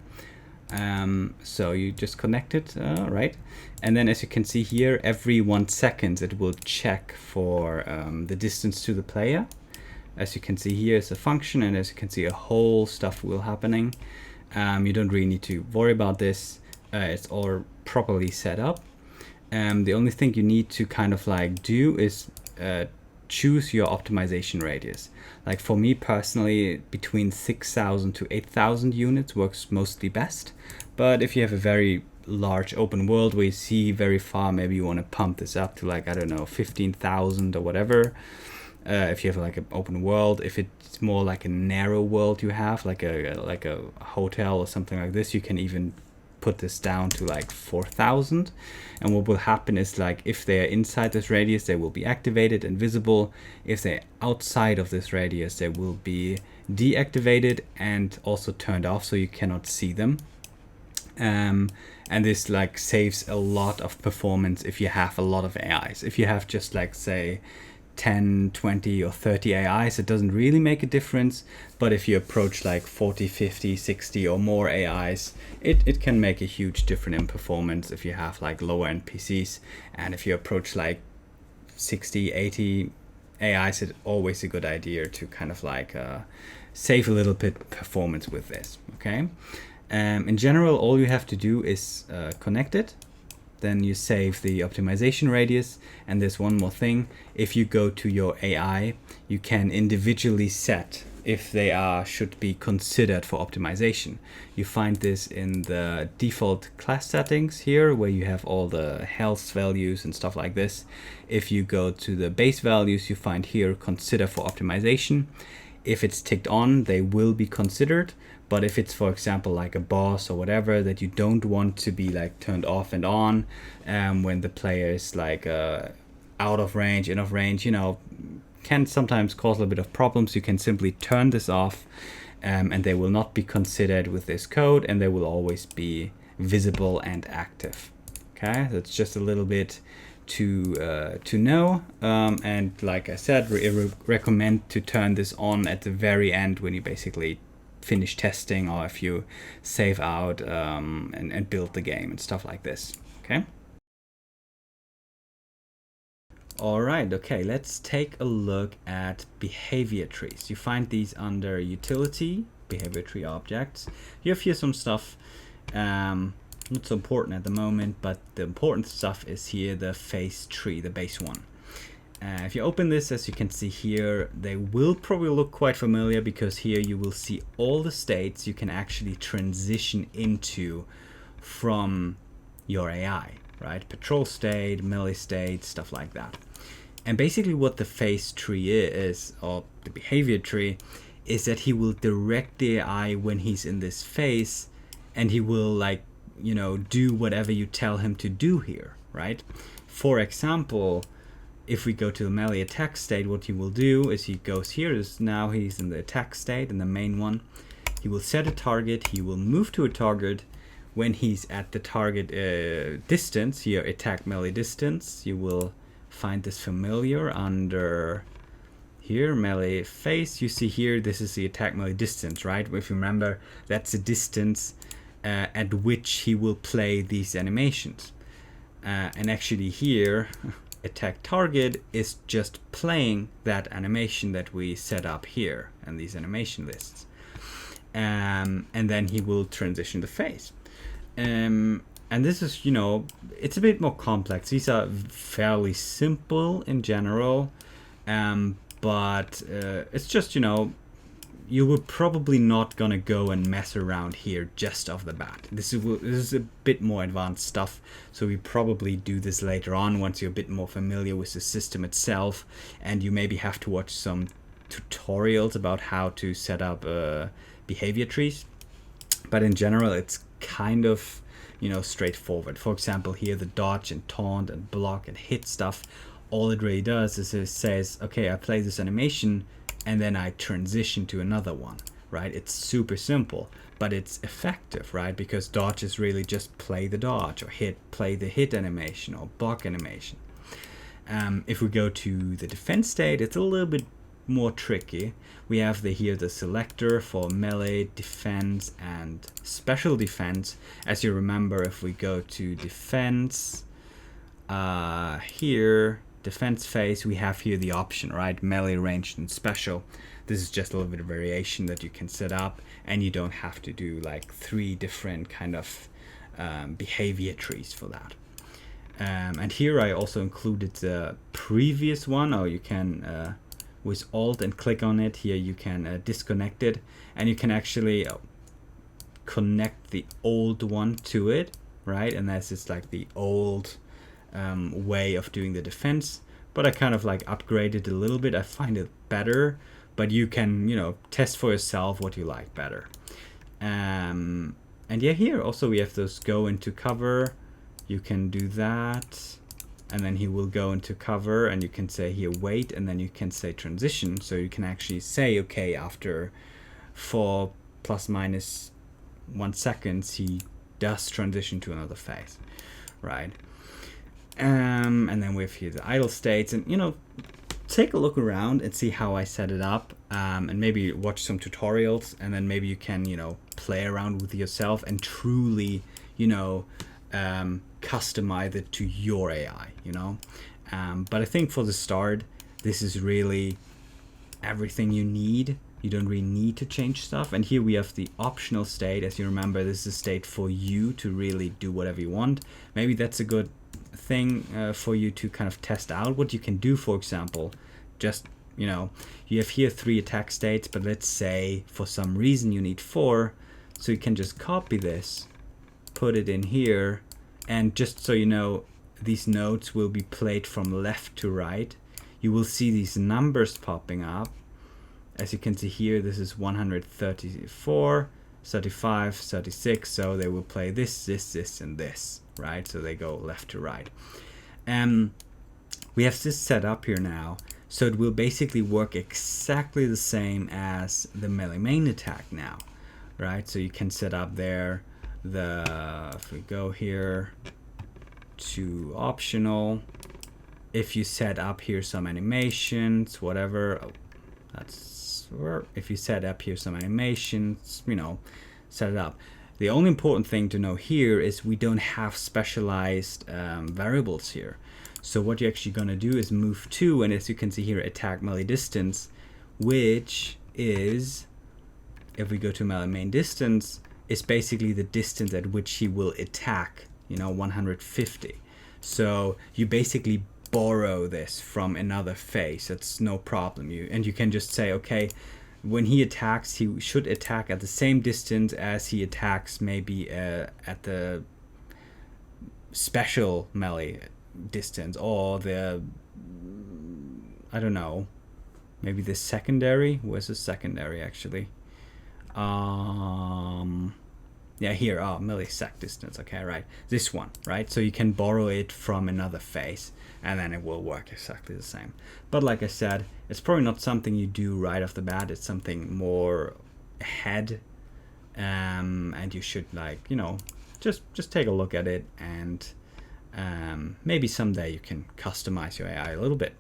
So you just connect it, right? And then as you can see here, every 1 second it will check for the distance to the player. As you can see here is a function, and as you can see, a whole stuff will happening. You don't really need to worry about this. It's all properly set up. The only thing you need to kind of like do is choose your optimization radius. Like for me personally, between 6,000 to 8,000 units works mostly best. But if you have a very large open world where you see very far, maybe you want to pump this up to like, I don't know, 15,000 or whatever. If you have like an open world, if it's more like a narrow world you have, like a hotel or something like this, you can even put this down to like 4,000. And what will happen is, like, if they're inside this radius, they will be activated and visible. If they're outside of this radius, they will be deactivated and also turned off, so you cannot see them. And this like saves a lot of performance if you have a lot of AIs. If you have just like, say, 10, 20 or 30 AIs, it doesn't really make a difference. But if you approach like 40, 50, 60 or more AIs, it can make a huge difference in performance if you have like lower end PCs. And if you approach like 60, 80 AIs, it's always a good idea to kind of like save a little bit performance with this, okay? In general, all you have to do is connect it. Then you save the optimization radius. And there's one more thing. If you go to your AI, you can individually set if they should be considered for optimization. You find this in the default class settings here, where you have all the health values and stuff like this. If you go to the base values, you find here consider for optimization. If it's ticked on, they will be considered. But if it's, for example, like a boss or whatever that you don't want to be like turned off and on when the player is like out of range, in of range, you know, can sometimes cause a little bit of problems. You can simply turn this off and they will not be considered with this code, and they will always be visible and active. Okay, that's just a little bit to know. And like I said, recommend to turn this on at the very end when you basically finish testing, or if you save out and build the game and stuff like this. Okay. All right. Okay. Let's take a look at behavior trees. You find these under utility, behavior tree objects. You have here some stuff not so important at the moment, but the important stuff is here the face tree, the base one. If you open this, as you can see here, they will probably look quite familiar, because here you will see all the states you can actually transition into from your AI, right? Patrol state, melee state, stuff like that. And basically what the face tree is, or the behavior tree, is that he will direct the AI when he's in this phase, and he will, like, you know, do whatever you tell him to do here, right? For example, if we go to the melee attack state, what he will do is he goes here, is now he's in the attack state, in the main one. He will set a target, he will move to a target. When he's at the target distance, here attack melee distance, you will find this familiar under here, melee phase. You see here, this is the attack melee distance, right? If you remember, that's the distance at which he will play these animations. And actually here, attack target is just playing that animation that we set up here and these animation lists. And then he will transition the phase. And this is, you know, it's a bit more complex. These are fairly simple in general, but it's just, you know, you were probably not gonna go and mess around here just off the bat. This is a bit more advanced stuff, so we probably do this later on once you're a bit more familiar with the system itself, and you maybe have to watch some tutorials about how to set up behavior trees. But in general, it's kind of, you know, straightforward. For example, here the dodge and taunt and block and hit stuff, all it really does is it says, okay, I play this animation, and then I transition to another one, right? It's super simple, but it's effective, right? Because dodge is really just play the dodge, or play the hit animation, or block animation. If we go to the defense state, it's a little bit more tricky. We have here the selector for melee, defense, and special defense. As you remember, if we go to defense, here, defense phase, we have here the option, right? Melee, ranged, and special. This is just a little bit of variation that you can set up, and you don't have to do like 3 different kind of behavior trees for that. And here I also included the previous one, or you can with Alt and click on it here, you can disconnect it, and you can actually connect the old one to it, right? And that's just like the old way of doing the defense, but I kind of like upgraded a little bit. I find it better, but you can, you know, test for yourself what you like better. And yeah, here also we have those go into cover. You can do that, and then he will go into cover, and you can say here wait, and then you can say transition. So you can actually say, okay, after 4 ± 1 seconds, he does transition to another phase, right? And then we have here the idle states, and you know, take a look around and see how I set it up, and maybe watch some tutorials, and then maybe you can, you know, play around with yourself and truly, you know, customize it to your AI, you know. But I think for the start, this is really everything you need. You don't really need to change stuff. And here we have the optional state. As you remember, this is a state for you to really do whatever you want. Maybe that's a good thing for you to kind of test out what you can do. For example, just, you know, you have here 3 attack states, but let's say for some reason you need 4. So you can just copy this, put it in here, and just so you know, these notes will be played from left to right. You will see these numbers popping up. As you can see here, this is 134, 35, 36, so they will play this, this, this, and this, right? So they go left to right. We have this set up here now, so it will basically work exactly the same as the melee main attack now, right? So you can set up there if we go here to optional, if you set up here some animations, whatever, if you set up here some animations, you know, set it up. The only important thing to know here is we don't have specialized variables here. So what you're actually going to do is move to, and as you can see here, attack melee distance, which is, if we go to melee main distance, is basically the distance at which he will attack, you know, 150. So you basically borrow this from another phase. That's no problem. You can just say, okay, when he attacks, he should attack at the same distance as he attacks maybe at the special melee distance, or the, I don't know, maybe the secondary. Where's the secondary actually? Yeah, here, millisec distance. Okay, right, this one, right? So you can borrow it from another phase, and then it will work exactly the same. But like I said, it's probably not something you do right off the bat. It's something more ahead, and you should, like, you know, just take a look at it, and maybe someday you can customize your AI a little bit.